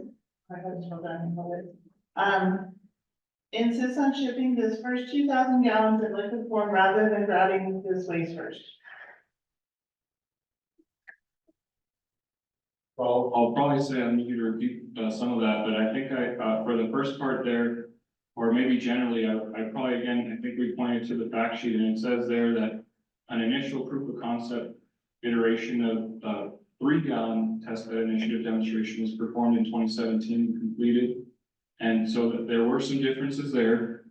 insists on shipping this first 2,000 gallons in liquid form rather than grouting this waste first. Well, I'll probably say I need you to repeat some of that, but I think for the first part there, or maybe generally, I probably, again, I think we pointed to the fact sheet, and it says there that an initial proof of concept iteration of 3-gallon test bed initiative demonstration was performed in 2017 and completed. And so that there were some differences there.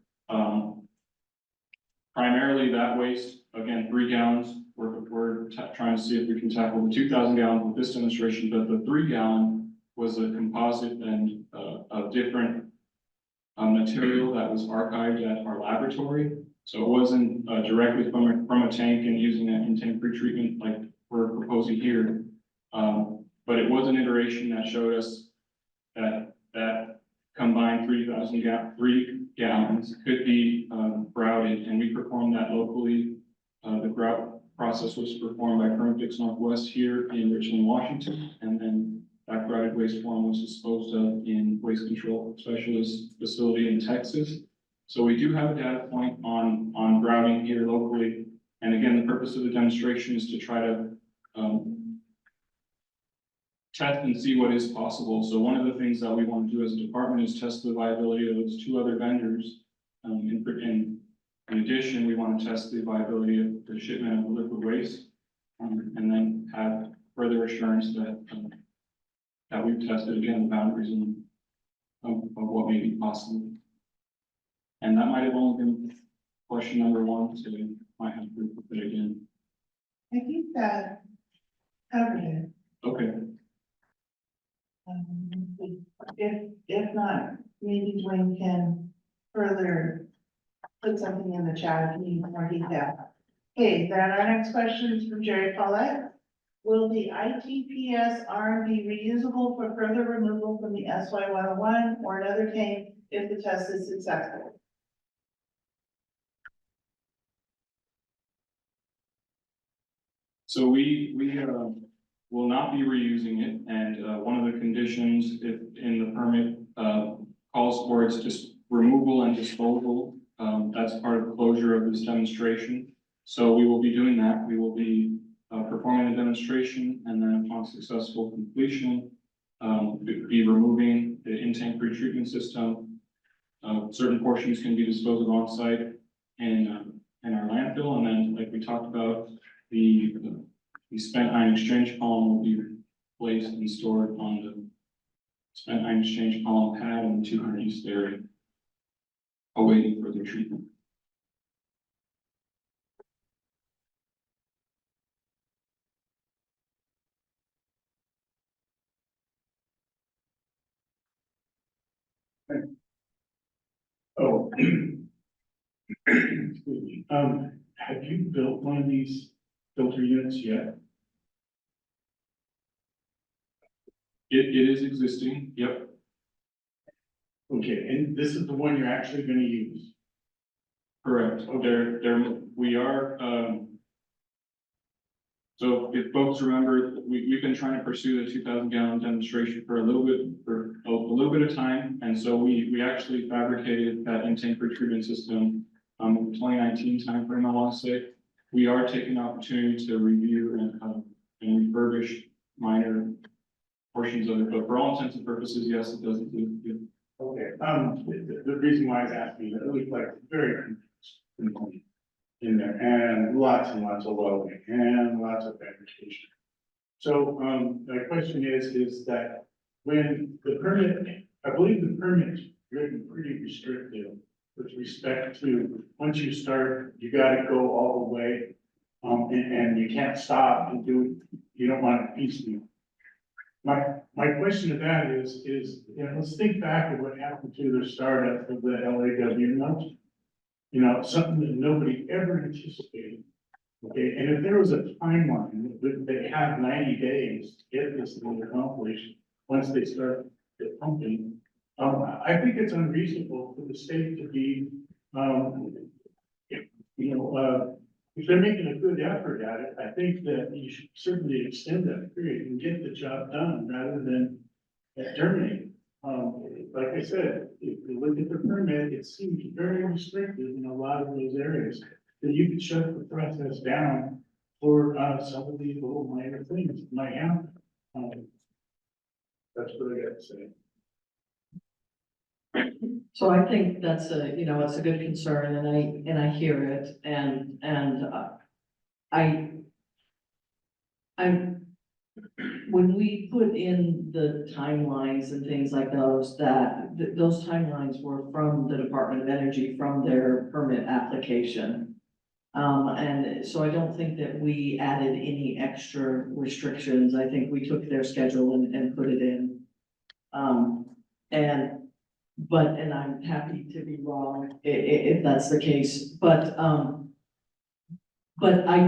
Primarily that waste, again, 3 gallons, we're trying to see if we can tackle the 2,000 gallons with this demonstration, but the 3-gallon was a composite and a different material that was archived at our laboratory. So it wasn't directly from a tank and using that in-tank pretreatment like we're proposing here. But it was an iteration that showed us that combined 3 gallons could be grouted, and we performed that locally. The grout process was performed by Perma-Fix Northwest here in Richland, Washington, and then that grouted waste form was disposed of in Waste Control Specialist facility in Texas. So we do have a data point on grouting here locally. And again, the purpose of the demonstration is to try to test and see what is possible. So one of the things that we want to do as a department is test the viability of those 2 other vendors. In addition, we want to test the viability of the shipment of liquid waste, and then have further assurance that we've tested again the boundaries of what may be possible. And that might have only been question number 1, so we might have to put it again. I think that covered it. Okay. If not, maybe Dwayne can further put something in the chat if you need more detail. Okay, then our next question is from Jerry Paulette. Will the ITPS arm be reusable for further removal from the SY 101 or another tank if the test is successful? So we will not be reusing it, and one of the conditions if in the permit calls for its just removal and disposal. That's part of the closure of this demonstration. So we will be doing that. We will be performing the demonstration, and then upon successful completion, be removing the in-tank pretreatment system. Certain portions can be disposed of on site in our landfill, and then like we talked about, the spent ion exchange column will be placed and stored on the spent ion exchange column pad in the 200 east area, awaiting further treatment. Oh. Excuse me. Have you built one of these filter units yet? It is existing, yep. Okay, and this is the one you're actually gonna use? Correct. We are, so if folks remember, we've been trying to pursue the 2,000 gallon demonstration for a little bit of time. And so we actually fabricated that in-tank pretreatment system, 2019 timeframe, I want to say. We are taking the opportunity to review and refurbish minor portions of it, but for all intents and purposes, yes, it does include. Okay, the reason why I was asking, it looks like very component in there, and lots of welding, and lots of fabrication. So, my question is that when the permit, I believe the permit's written pretty restrictive with respect to, once you start, you gotta go all the way, and you can't stop and do it, you don't want to piecemeal. My question to that is, let's think back of what happened to the startup of the LAW note. You know, something that nobody ever anticipated. Okay, and if there was a timeline, they have 90 days to get this thing accomplished, once they start the pumping. I think it's unreasonable for the state to be, if they're making a good effort at it, I think that you should certainly extend that period and get the job done rather than terminate. Like I said, if you look at the permit, it seems very restrictive in a lot of those areas. That you could shut the process down for some of these little minor things that might happen. That's what I got to say. So I think that's it's a good concern, and I hear it, and I'm, when we put in the timelines and things like those, those timelines were from the Department of Energy, from their permit application. And so I don't think that we added any extra restrictions. I think we took their schedule and put it in. And I'm happy to be wrong if that's the case, but I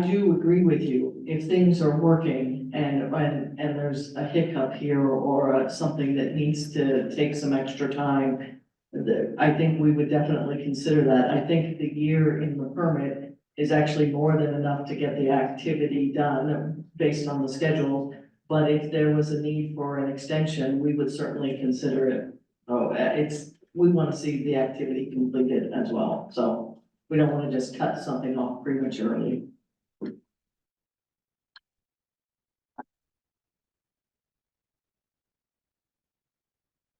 do agree with you. If things are working and there's a hiccup here or something that needs to take some extra time, I think we would definitely consider that. I think the year in the permit is actually more than enough to get the activity done based on the schedule. But if there was a need for an extension, we would certainly consider it. Oh, we want to see the activity completed as well, so we don't want to just cut something off prematurely.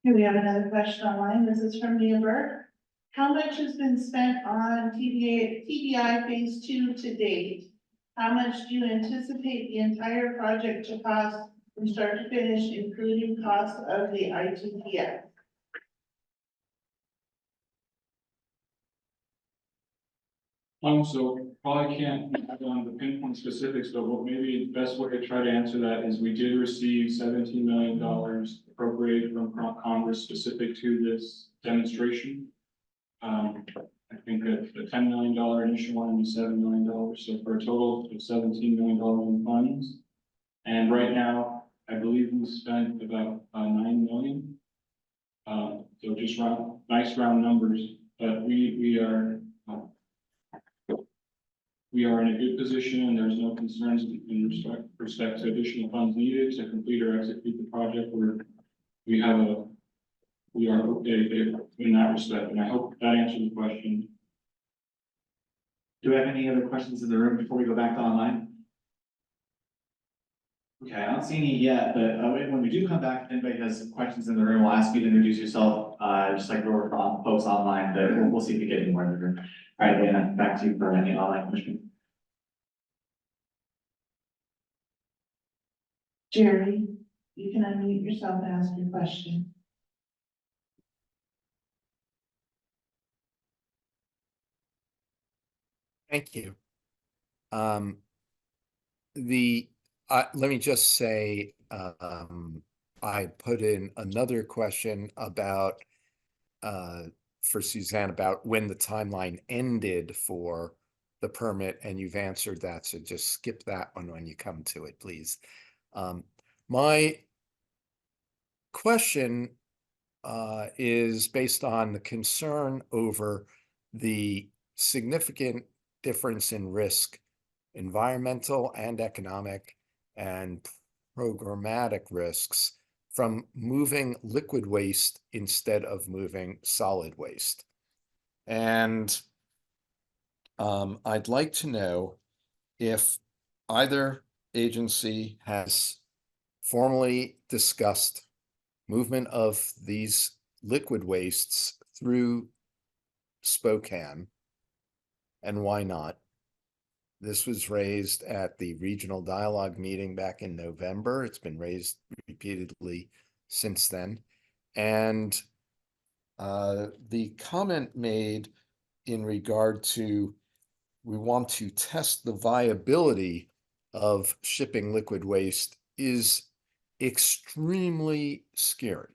Here we have another question online. This is from Mia Burke. How much has been spent on TBI phase 2 to date? How much do you anticipate the entire project to cost from start to finish, including cost of the ITPS? So probably can't add on the pinpoint specifics, but what maybe the best way to try to answer that is we did receive $17 million appropriated from Congress specific to this demonstration. I think that the $10 million initial one and the $7 million, so for a total of $17 million in funds. And right now, I believe we spent about 9 million. So just nice round numbers, but we are in a good position and there's no concerns in respect to additional funds needed to complete or execute the project. We are okay in that respect, and I hope that answers the question. Do we have any other questions in the room before we go back to online? Okay, I don't see any yet, but when we do come back, if anybody has questions in the room, we'll ask you to introduce yourself, just like we were for folks online, but we'll see if we get any more in the room. All right, Dana, back to you for any online question. Jerry, you can unmute yourself and ask your question. Thank you. Let me just say, I put in another question about, for Suzanne, about when the timeline ended for the permit, and you've answered that, so just skip that one when you come to it, please. My question is based on the concern over the significant difference in risk, environmental and economic and programmatic risks from moving liquid waste instead of moving solid waste. And I'd like to know if either agency has formally discussed movement of these liquid wastes through Spokane, and why not? This was raised at the regional dialogue meeting back in November. It's been raised repeatedly since then. And the comment made in regard to, we want to test the viability of shipping liquid waste is extremely scary.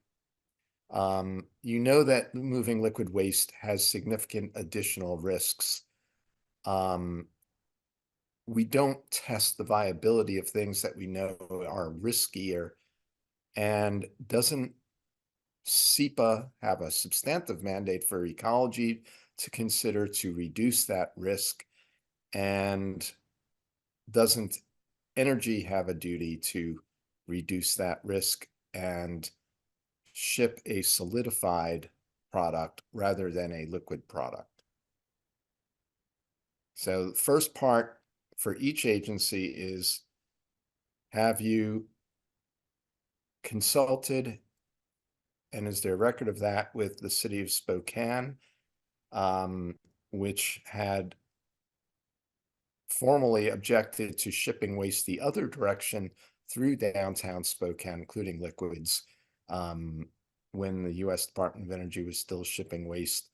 You know that moving liquid waste has significant additional risks. We don't test the viability of things that we know are riskier. And doesn't SEPA have a substantive mandate for ecology to consider to reduce that risk? And doesn't energy have a duty to reduce that risk and ship a solidified product rather than a liquid product? So the first part for each agency is, have you consulted, and is there a record of that, with the city of Spokane, which had formally objected to shipping waste the other direction through downtown Spokane, including liquids, when the US Department of Energy was still shipping waste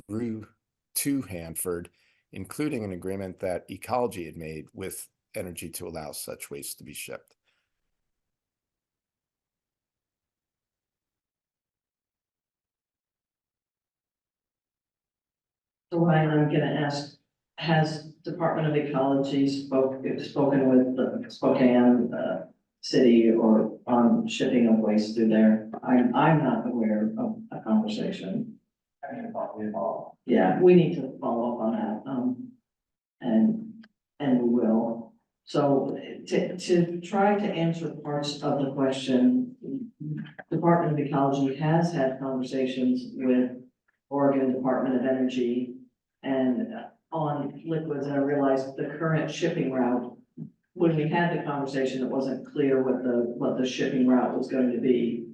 through to Hanford, including an agreement that Ecology had made with Energy to allow such waste to be shipped. So Ryan, I'm gonna ask, has Department of Ecology spoken with the Spokane, city or on shipping of waste through there? I'm not aware of a conversation. Yeah, we need to follow up on that, and we will. So to try to answer parts of the question, Department of Ecology has had conversations with Oregon Department of Energy and on liquids, and I realized the current shipping route, when we had the conversation, it wasn't clear what the shipping route was going to be.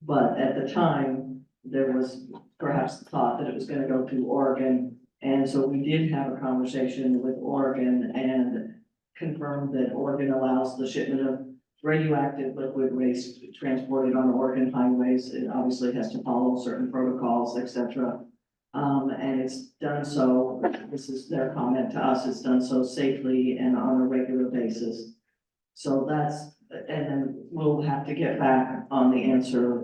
But at the time, there was perhaps the thought that it was gonna go through Oregon. And so we did have a conversation with Oregon and confirmed that Oregon allows the shipment of radioactive liquid waste transported on Oregon highways. It obviously has to follow certain protocols, et cetera. And it's done so, this is their comment to us, it's done so safely and on a regular basis. So that's, and then we'll have to get back on the answer,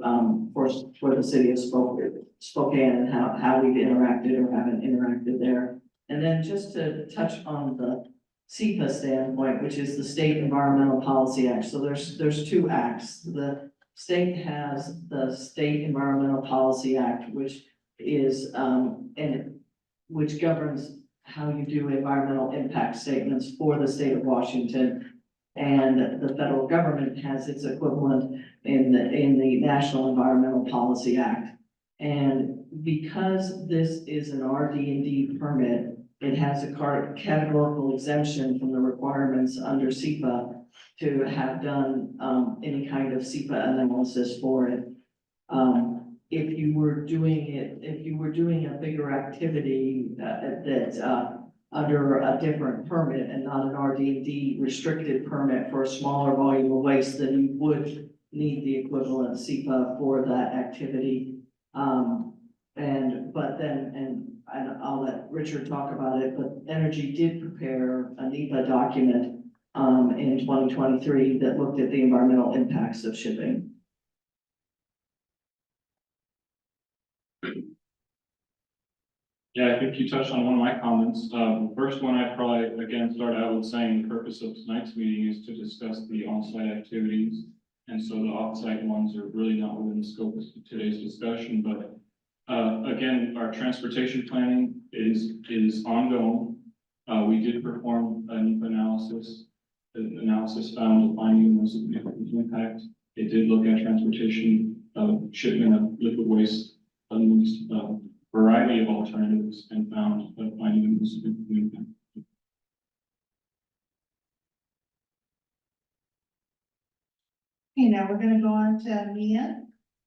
for the city of Spokane and how we've interacted or haven't interacted there. And then just to touch on the SEPA standpoint, which is the State Environmental Policy Act. So there's two acts. The state has the State Environmental Policy Act, which is, and which governs how you do environmental impact statements for the state of Washington. And the federal government has its equivalent in the National Environmental Policy Act. And because this is an RD&D permit, it has a categorical exemption from the requirements under SEPA to have done any kind of SEPA analysis for it. If you were doing a bigger activity under a different permit and not an RD&D restricted permit for a smaller volume of waste, then you would need the equivalent SEPA for that activity. And I'll let Richard talk about it, but Energy did prepare a NEPA document in 2023 that looked at the environmental impacts of shipping. Yeah, I think you touched on one of my comments. The first one, I'd probably, again, start out with saying the purpose of tonight's meeting is to discuss the on-site activities. And so the off-site ones are really not within the scope of today's discussion, but again, our transportation planning is ongoing. We did perform a NEPA analysis. The analysis found a finding of no significant impact. It did look at transportation, shipment of liquid waste, amongst variety of alternatives, and found a finding of no significant impact. Okay, now we're gonna go on to Mia.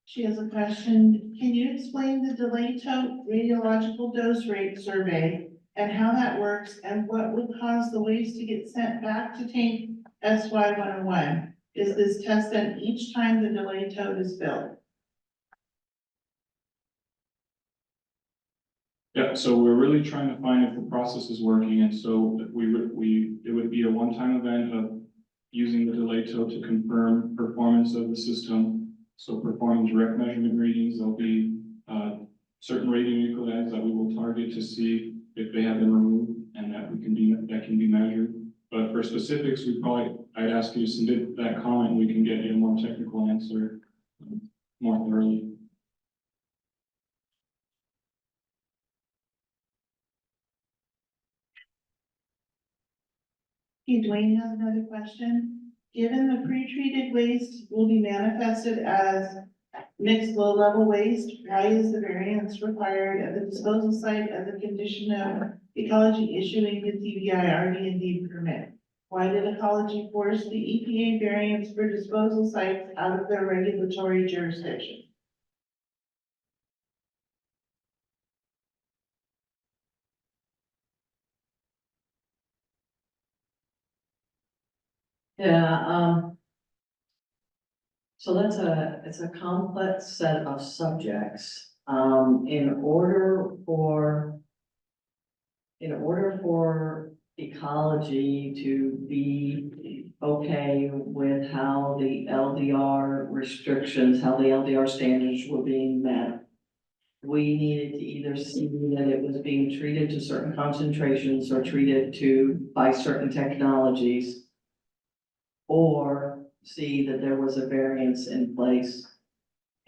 She has a question. Can you explain the delay tote radiological dose rate survey and how that works and what would cause the waste to get sent back to tank SY-101? Is this test done each time the delay tote is filled? Yeah, so we're really trying to find if the process is working, and so it would be a one-time event of using the delay tote to confirm performance of the system. So performing direct measurement readings, there'll be certain radionuclides that we will target to see if they have been removed, and that can be measured. But for specifics, I'd ask you to submit that comment, and we can get you a more technical answer more thoroughly. Okay, Dwayne has another question. Given the pre-treated waste will be manifested as mixed low-level waste, why is the variance required at the disposal site as a condition of Ecology issuing the TBI RD&D permit? Why did Ecology force the EPA variance for disposal sites out of their regulatory jurisdiction? Yeah, so it's a complex set of subjects. In order for ecology to be okay with how the LDR restrictions, how the LDR standards were being met, we needed to either see that it was being treated to certain concentrations or treated to by certain technologies, or see that there was a variance in place.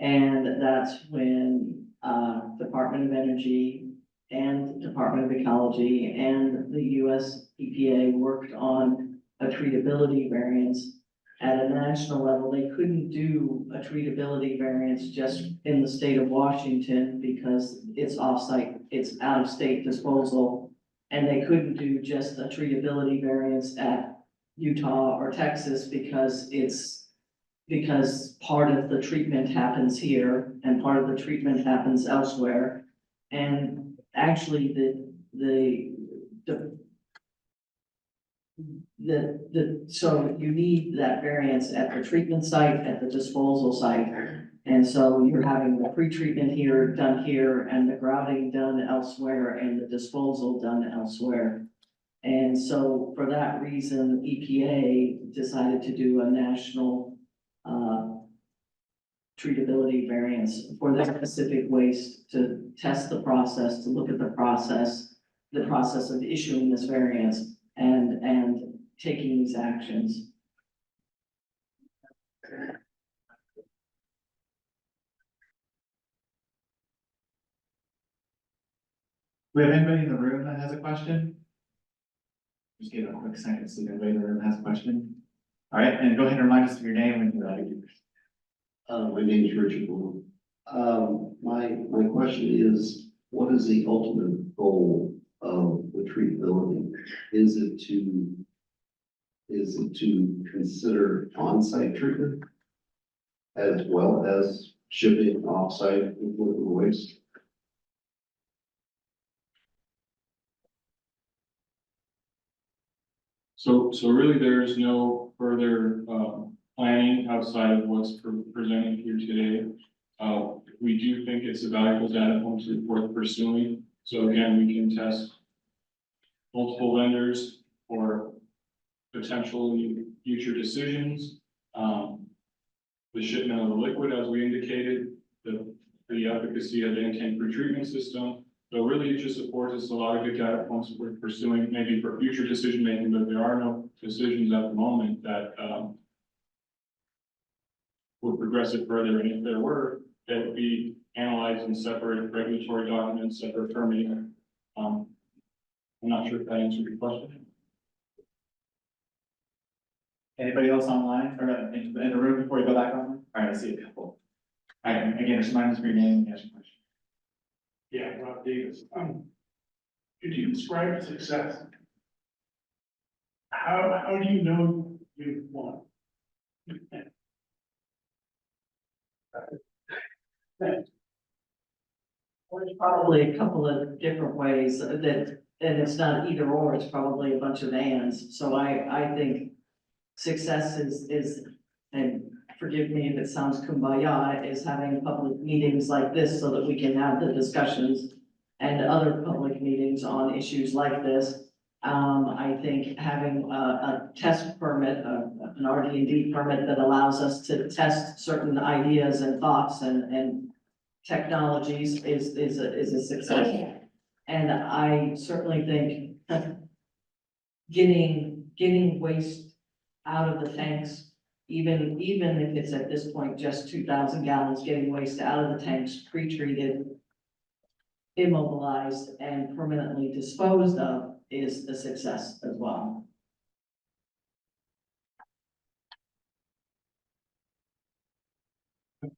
And that's when, Department of Energy and Department of Ecology and the US EPA worked on a treatability variance. At a national level, they couldn't do a treatability variance just in the state of Washington because it's offsite, it's out-of-state disposal. And they couldn't do just a treatability variance at Utah or Texas because part of the treatment happens here and part of the treatment happens elsewhere. And actually, so you need that variance at the treatment site, at the disposal site. And so you're having the pre-treatment here, done here, and the grouting done elsewhere, and the disposal done elsewhere. And so for that reason, EPA decided to do a national treatability variance for the specific waste to test the process, to look at the process of issuing this variance and taking these actions. Do we have anybody in the room that has a question? Just give it a quick second to see if anybody in the room has a question. All right, and go ahead and remind us of your name when you're ready. My name is Richard Blue. My question is, what is the ultimate goal of the treatability? Is it to consider on-site treatment as well as shipping off-site with liquid waste? So really, there's no further, planning outside of what's presented here today. We do think it's a valuable data point worth pursuing. So again, we can test multiple vendors for potentially future decisions. The shipment of the liquid, as we indicated, the efficacy of the intake pretreatment system. So really, it just affords us a lot of good data points worth pursuing, maybe for future decision making, but there are no decisions at the moment that would progress it further. And if there were, that would be analyzed in separate regulatory documents, separate permitting. I'm not sure if that answered your question. Anybody else online or in the room before you go back on? All right, I see a couple. All right, again, just remind us of your name and ask your question. Yeah, Rob Davis. Could you describe success? How do you know you've won? There's probably a couple of different ways that, and it's not either or, it's probably a bunch of ands. So I think success is, and forgive me if it sounds kumbaya, is having public meetings like this so that we can have the discussions and other public meetings on issues like this. I think having a test permit, an RD&D permit that allows us to test certain ideas and thoughts and technologies is a success. And I certainly think getting waste out of the tanks, even if it's at this point just 2,000 gallons, getting waste out of the tanks, pre-treated, immobilized, and permanently disposed of is a success as well.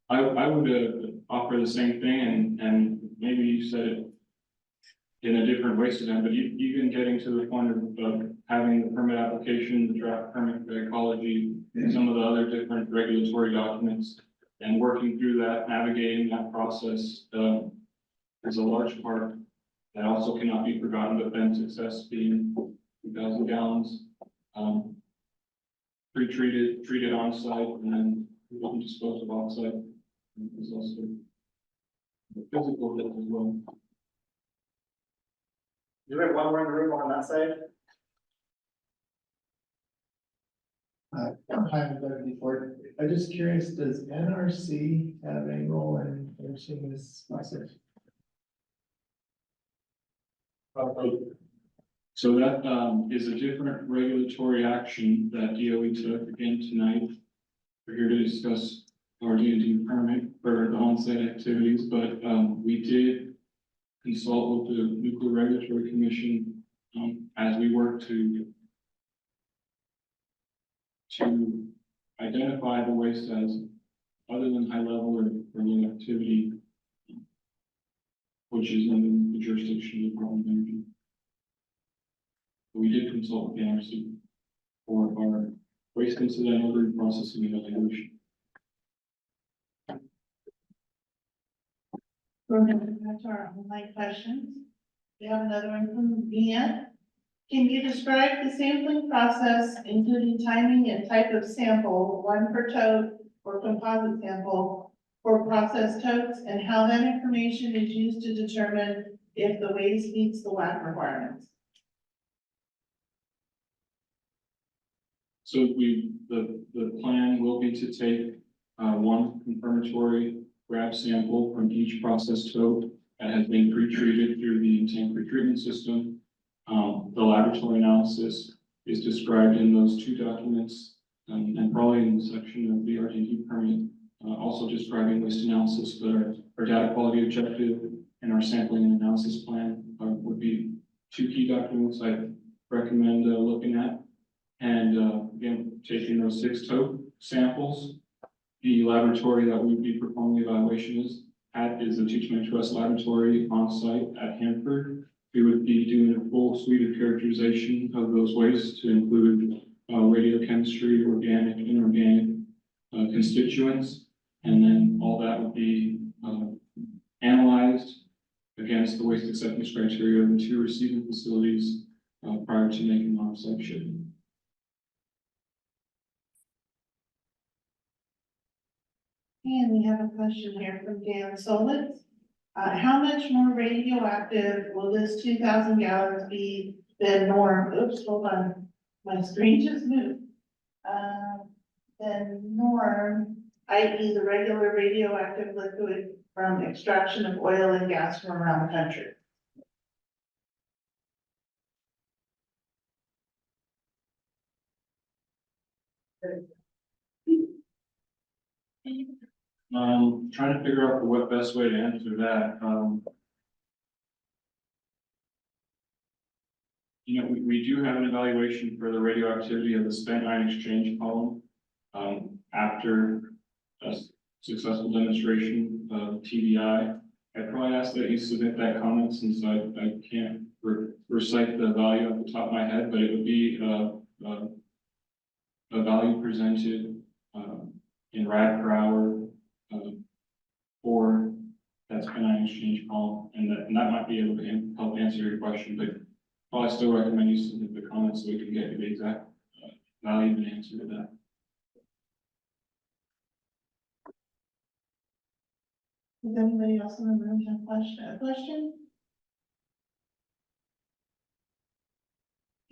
I would offer the same thing, and maybe you said it in a different way to them, but even getting to the point of having the permit application, the draft permit for ecology, and some of the other different regulatory documents, and working through that, navigating that process, is a large part that also cannot be forgotten, but then success being 2,000 gallons. treated on site, and then we can dispose of off site. There's also the physical bit as well. Do we have one more in the room on that side? Hi, I'm Doug Ford. I'm just curious, does NRC have any role in overseeing this process? So that is a different regulatory action that DOE took again tonight. We're here to discuss RD&D permit for the on-site activities, but we did consult with the Nuclear Regulatory Commission as we work to identify the waste as other than high level or low activity, which is in the jurisdiction of the Department of Energy. We did consult with the NRC for our waste incident order processing and evaluation. We're going to go to our online questions. We have another one from Mia. Can you describe the sampling process, including timing and type of sample, one per tote or composite sample for processed totes, and how that information is used to determine if the waste meets the WAC requirements? So the plan will be to take one confirmatory grab sample from each processed tote that has been pre-treated through the tank pretreatment system. The laboratory analysis is described in those two documents, and probably in the section of the RD&D permit, also describing waste analysis, but our data quality objective and our sampling and analysis plan would be two key documents I recommend looking at. And again, taking those 6 tote samples, the laboratory that we would be performing the evaluation is the 222S laboratory on site at Hanford. We would be doing a full suite of characterization of those wastes to include radiochemistry, organic, inorganic constituents, and then all that would be analyzed against the waste acceptance criteria of the 2 receiving facilities prior to making on-site shipment. And we have a question here from Dan Solitz. How much more radioactive will this 2,000 gallons be than norm? Oops, hold on. My screen just moved. Than norm, i.e. the regular radioactive liquid from extraction of oil and gas from around the country. Trying to figure out the best way to answer that. You know, we do have an evaluation for the radioactivity of the spent ion exchange column after a successful demonstration of TBI. I'd probably ask that you submit that comment since I can't recite the value off the top of my head, but it would be a value presented in rad per hour for that spent ion exchange column, and that might be able to help answer your question, but probably still recommend you submit the comments so we can get you the exact value and answer to that. Does anybody else in the room have a question?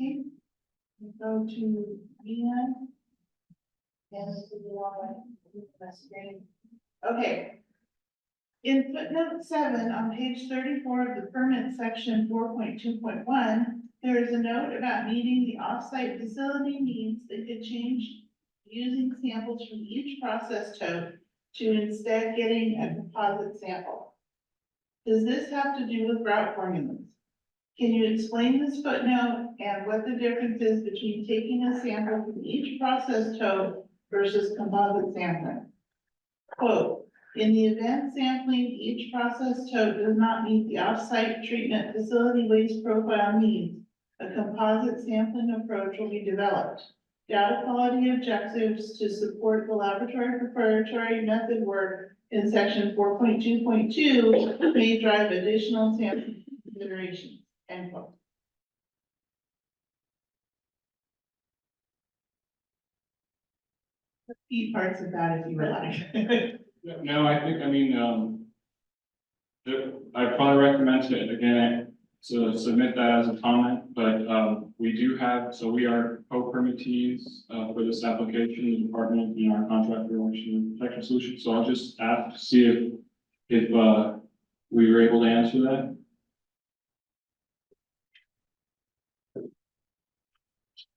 Okay, we go to Ian. Yes, to the one, that's great. Okay. In footnote 7 on page 34 of the permit section 4.2.1, there is a note about meeting the offsite facility needs that could change using samples from each process tote to instead getting a composite sample. Does this have to do with grout formulas? Can you explain this footnote and what the difference is between taking a sample from each process tote versus composite sampling? Quote, in the event sampling each process tote does not meet the off-site treatment facility waste profile needs, a composite sampling approach will be developed. Data quality objectives to support the laboratory preparatory method work in section 4.2.2 may drive additional sampling considerations, end quote. eat parts of that if you would like. No, I think, I mean, I'd probably recommend to, again, to submit that as a comment, but, we do have, so we are co-permittees, for this application, the department, our contractor, Washington Protection Solutions, so I'll just ask to see if, we were able to answer that.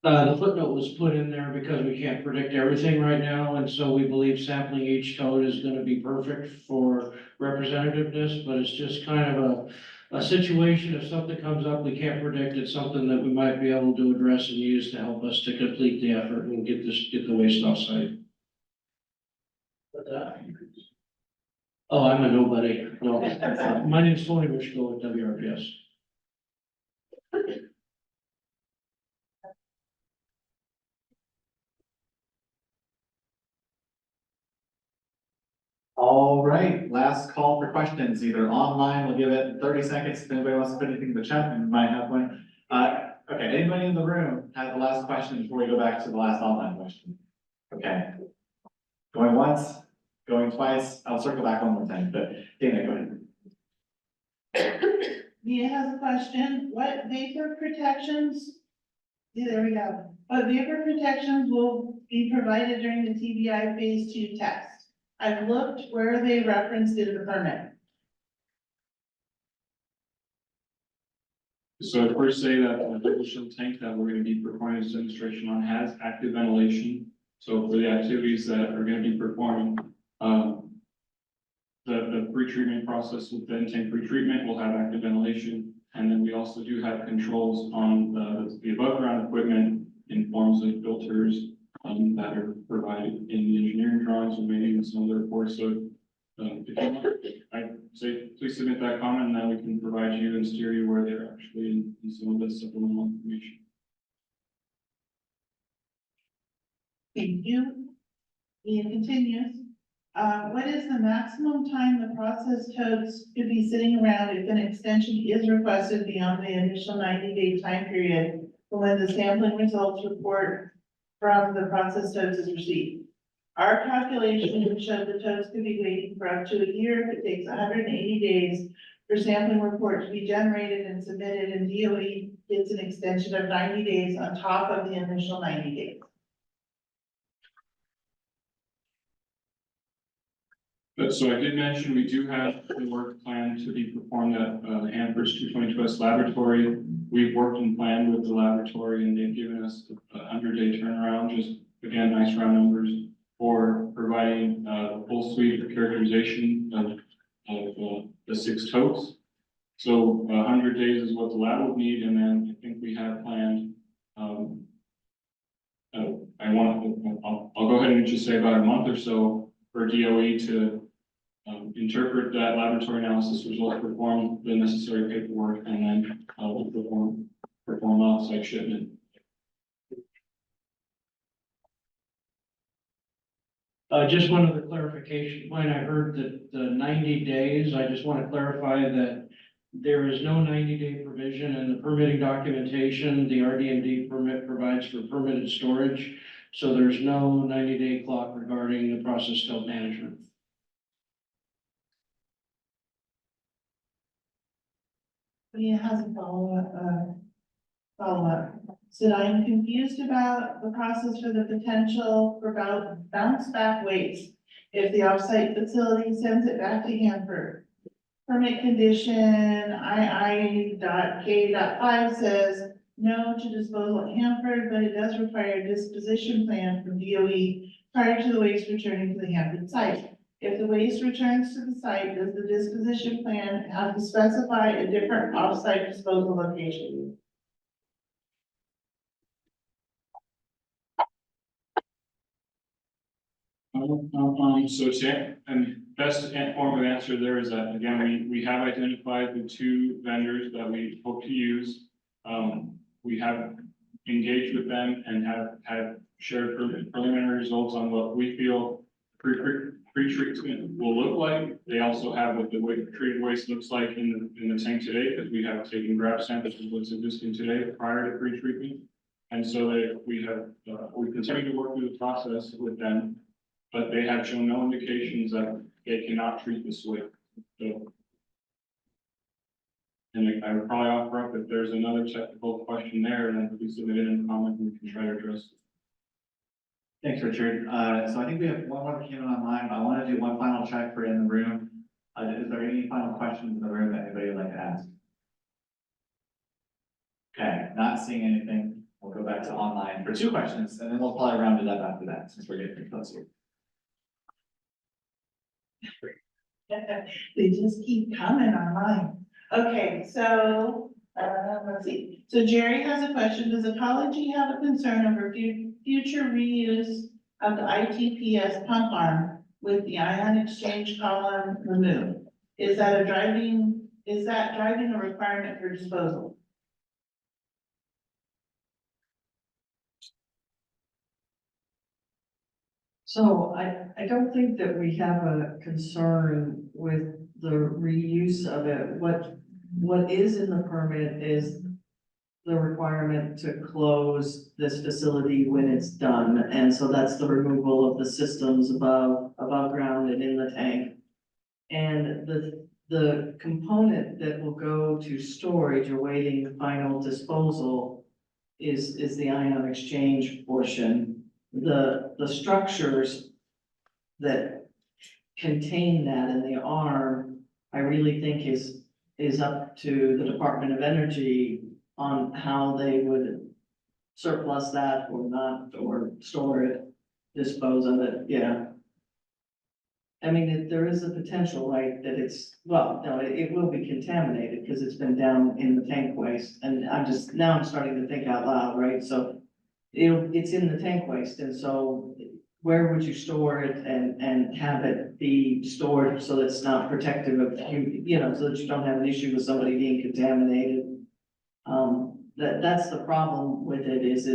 The footnote was put in there because we can't predict everything right now, and so we believe sampling each toad is gonna be perfect for representativeness, but it's just kind of a situation, if something comes up, we can't predict, it's something that we might be able to address and use to help us to complete the effort and get the waste off site. Oh, I'm a nobody, no, my name's Tony Wishko with WRPS. All right, last call for questions, either online, we'll give it 30 seconds, if anybody wants to put anything in the chat, we might have one. Okay, anybody in the room have the last question before we go back to the last online question? Okay. Going once, going twice, I'll circle back one more time, but Dana, go ahead. Mia has a question. What vapor protections? Yeah, there we go. What vapor protections will be provided during the TBI phase 2 test? I've looked, where are they referenced in the permit? So I'd first say that the double shell tank that we're gonna be performing this demonstration on has active ventilation. So for the activities that are gonna be performing, the pre-treatment process with the intake pre-treatment will have active ventilation. And then we also do have controls on the above ground equipment in forms of filters that are provided in the engineering drawings and maybe in some of the reports. So if you want, I'd say please submit that comment and then we can provide you and steer you where they're actually in some of the supplemental information. Thank you. Mia continues. What is the maximum time the process totes could be sitting around if an extension is requested beyond the initial 90-day time period from when the sampling results report from the process totes is received? Our calculation showed the totes could be waiting for up to a year if it takes 180 days for sampling report to be generated and submitted, and DOE gets an extension of 90 days on top of the initial 90 days. But so I did mention, we do have the work plan to be performed at Hanford 222S laboratory. We've worked and planned with the laboratory and they've given us a 100-day turnaround, just again, nice round numbers for providing a full suite of characterization of the 6 totes. So 100 days is what the lab would need, and then I think we have planned, I'll go ahead and just say about a month or so for DOE to interpret that laboratory analysis results, perform the necessary paperwork, and then we'll perform off-site shipment. Just one other clarification point. I heard that the 90 days, I just want to clarify that there is no 90-day provision in the permitting documentation. The RD&D permit provides for permitted storage. So there's no 90-day clock regarding the process tote management. Mia has a follow-up. So I'm confused about the process for the potential for bounce back waste if the offsite facility sends it back to Hanford. Permit condition II.K.5 says no to disposal at Hanford, but it does require a disposition plan from DOE prior to the waste returning to the Hanford site. If the waste returns to the site, does the disposition plan have to specify a different offsite disposal location? So and best form of answer there is that, again, we have identified the 2 vendors that we hope to use. We have engaged with them and have shared preliminary results on what we feel pre-treatment will look like. They also have what the treated waste looks like in the tank today, because we have taken grab samples of what's existing today prior to pre-treatment. And so we continue to work through the process with them but they have shown no indications that they cannot treat this way. So. And I would probably offer up if there's another technical question there, then please submit it in comment and we can try to address it. Thanks, Richard. So I think we have one more that came in online, but I want to do one final check for in the room. Is there any final questions in the room that anybody would like to ask? Okay, not seeing anything. We'll go back to online for 2 questions, and then we'll probably round it up after that, since we're getting close here. They just keep coming online. Okay, so, let's see. So Jerry has a question. Does Ecology have a concern over future reuse of the ITPS pump arm with the ion exchange column removed? Is that driving a requirement for disposal? So I don't think that we have a concern with the reuse of it. What is in the permit is the requirement to close this facility when it's done. And so that's the removal of the systems above ground and in the tank. And the component that will go to storage awaiting final disposal is the ion exchange portion. The structures that contain that in the arm, I really think is up to the Department of Energy on how they would surplus that or not, or store it, dispose of it, yeah. I mean, there is a potential, right, that it's, well, no, it will be contaminated because it's been down in the tank waste, and now I'm starting to think out loud, right, so it's in the tank waste, and so where would you store it and have it be stored so that it's not protective of you know, so that you don't have an issue with somebody being contaminated? That's the problem with it is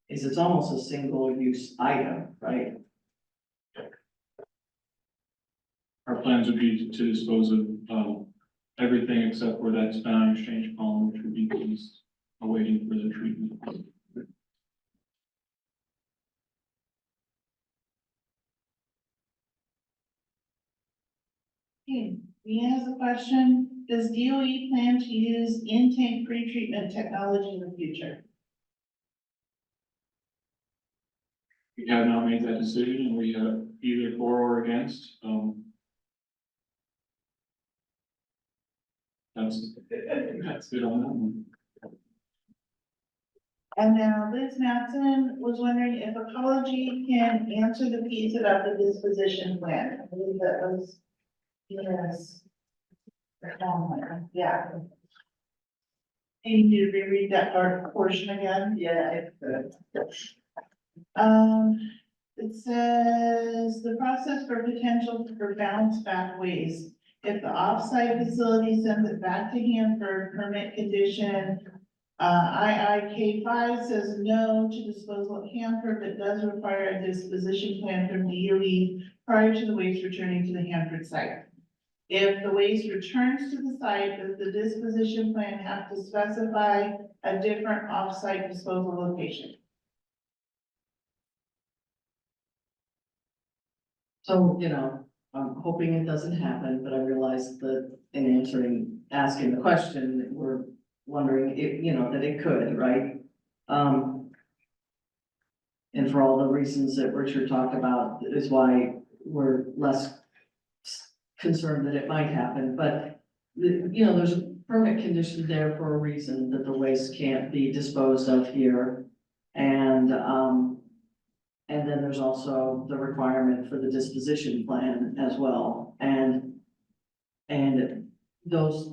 it's almost a single use item, right? Our plans would be to dispose of, everything except for that ion exchange column, which would be used awaiting for the treatment. Okay, Mia has a question. Does DOE plan to use in-tank pretreatment technology in the future? We have not made that decision, and we have either for or against, that's it on that one. And now Liz Matson was wondering if Ecology can answer the piece about the disposition plan. I believe that was, yes. Yeah. And you need to reread that portion again? Yeah. It says the process for potential for bounce back waste. If the offsite facility sends it back to Hanford, permit condition, IIK5 says no to disposal at Hanford, but does require a disposition plan from DOE prior to the waste returning to the Hanford site. If the waste returns to the site, does the disposition plan have to specify a different offsite disposal location? So, you know, I'm hoping it doesn't happen, but I realize that in asking the question, we're wondering if, you know, that it could, right? And for all the reasons that Richard talked about is why we're less concerned that it might happen, but you know, there's a permit condition there for a reason that the waste can't be disposed of here. And then there's also the requirement for the disposition plan as well. And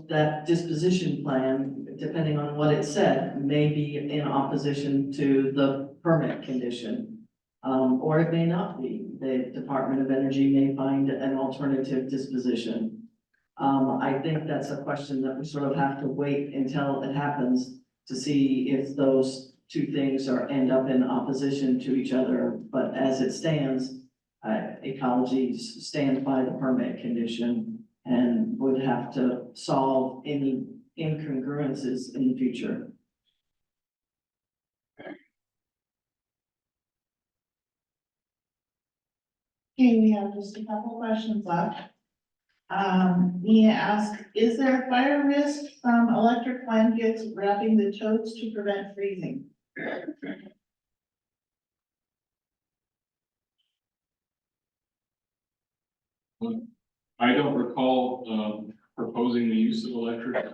that disposition plan, depending on what it said, may be in opposition to the permit condition. Or it may not be. The Department of Energy may find an alternative disposition. I think that's a question that we sort of have to wait until it happens to see if those two things end up in opposition to each other. But as it stands, Ecology stands by the permit condition and would have to solve any incongruences in the future. Okay, we have just a couple questions left. Mia asked, is there a fire risk from electric blankets wrapping the totes to prevent freezing? I don't recall, proposing the use of electric.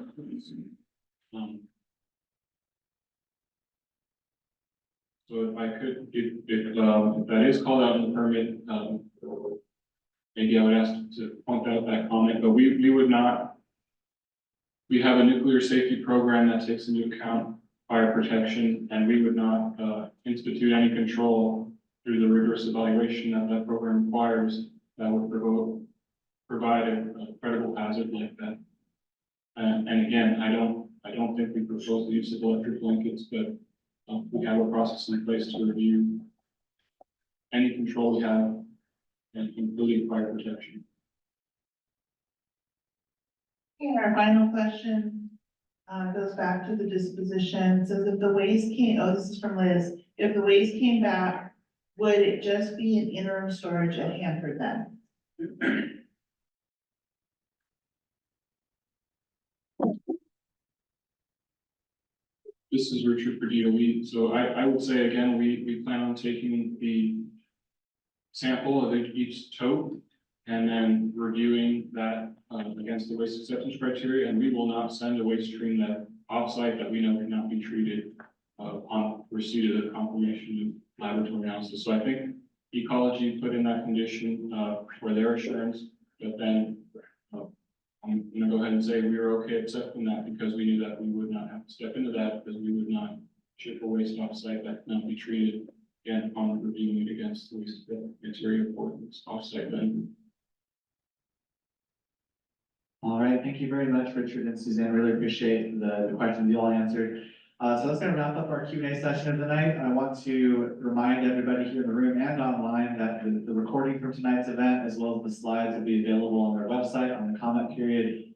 So if I could, if that is called out in the permit, maybe I would ask to point out that comment, but we would not. We have a nuclear safety program that takes into account fire protection, and we would not, institute any control through the rigorous evaluation that that program requires that would provide a credible hazard like that. And again, I don't think we propose the use of electric blankets, but we have a process in place to review any control we have, and including fire protection. And our final question, goes back to the disposition. It says if the waste came, oh, this is from Liz. If the waste came back, would it just be an interim storage at Hanford then? This is Richard for DOE. So I would say again, we plan on taking the sample of each tote and then reviewing that against the waste acceptance criteria, and we will not send a waste stream that offsite that we know cannot be treated on receipt of the confirmation of laboratory analysis. So I think Ecology put in that condition for their assurance, but then I'm gonna go ahead and say we were okay accepting that because we knew that we would not have to step into that because we would not ship a waste offsite that cannot be treated again upon reviewing it against the waste material for this offsite vendor. All right, thank you very much, Richard and Suzanne. Really appreciate the questions you all answered. So that's gonna wrap up our Q&A session of the night. I want to remind everybody here in the room and online that the recording from tonight's event, as well as the slides, will be available on our website on the comment period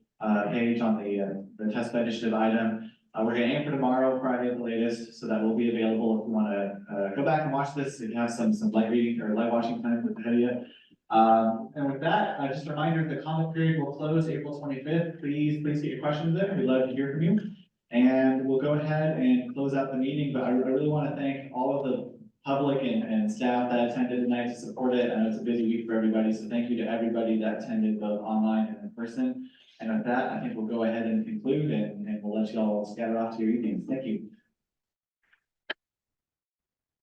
page on the test bed initiative item. We're gonna aim for tomorrow, Friday at the latest, so that will be available if you wanna go back and watch this, if you have some light reading or light watching time ahead of you. And with that, just a reminder, the comment period will close April 25th. Please get your questions in. We'd love to hear from you. And we'll go ahead and close out the meeting, but I really want to thank all of the public and staff that attended tonight to support it. I know it's a busy week for everybody, so thank you to everybody that attended both online and in person. And with that, I think we'll go ahead and conclude, and we'll let you all scatter off to your evenings. Thank you.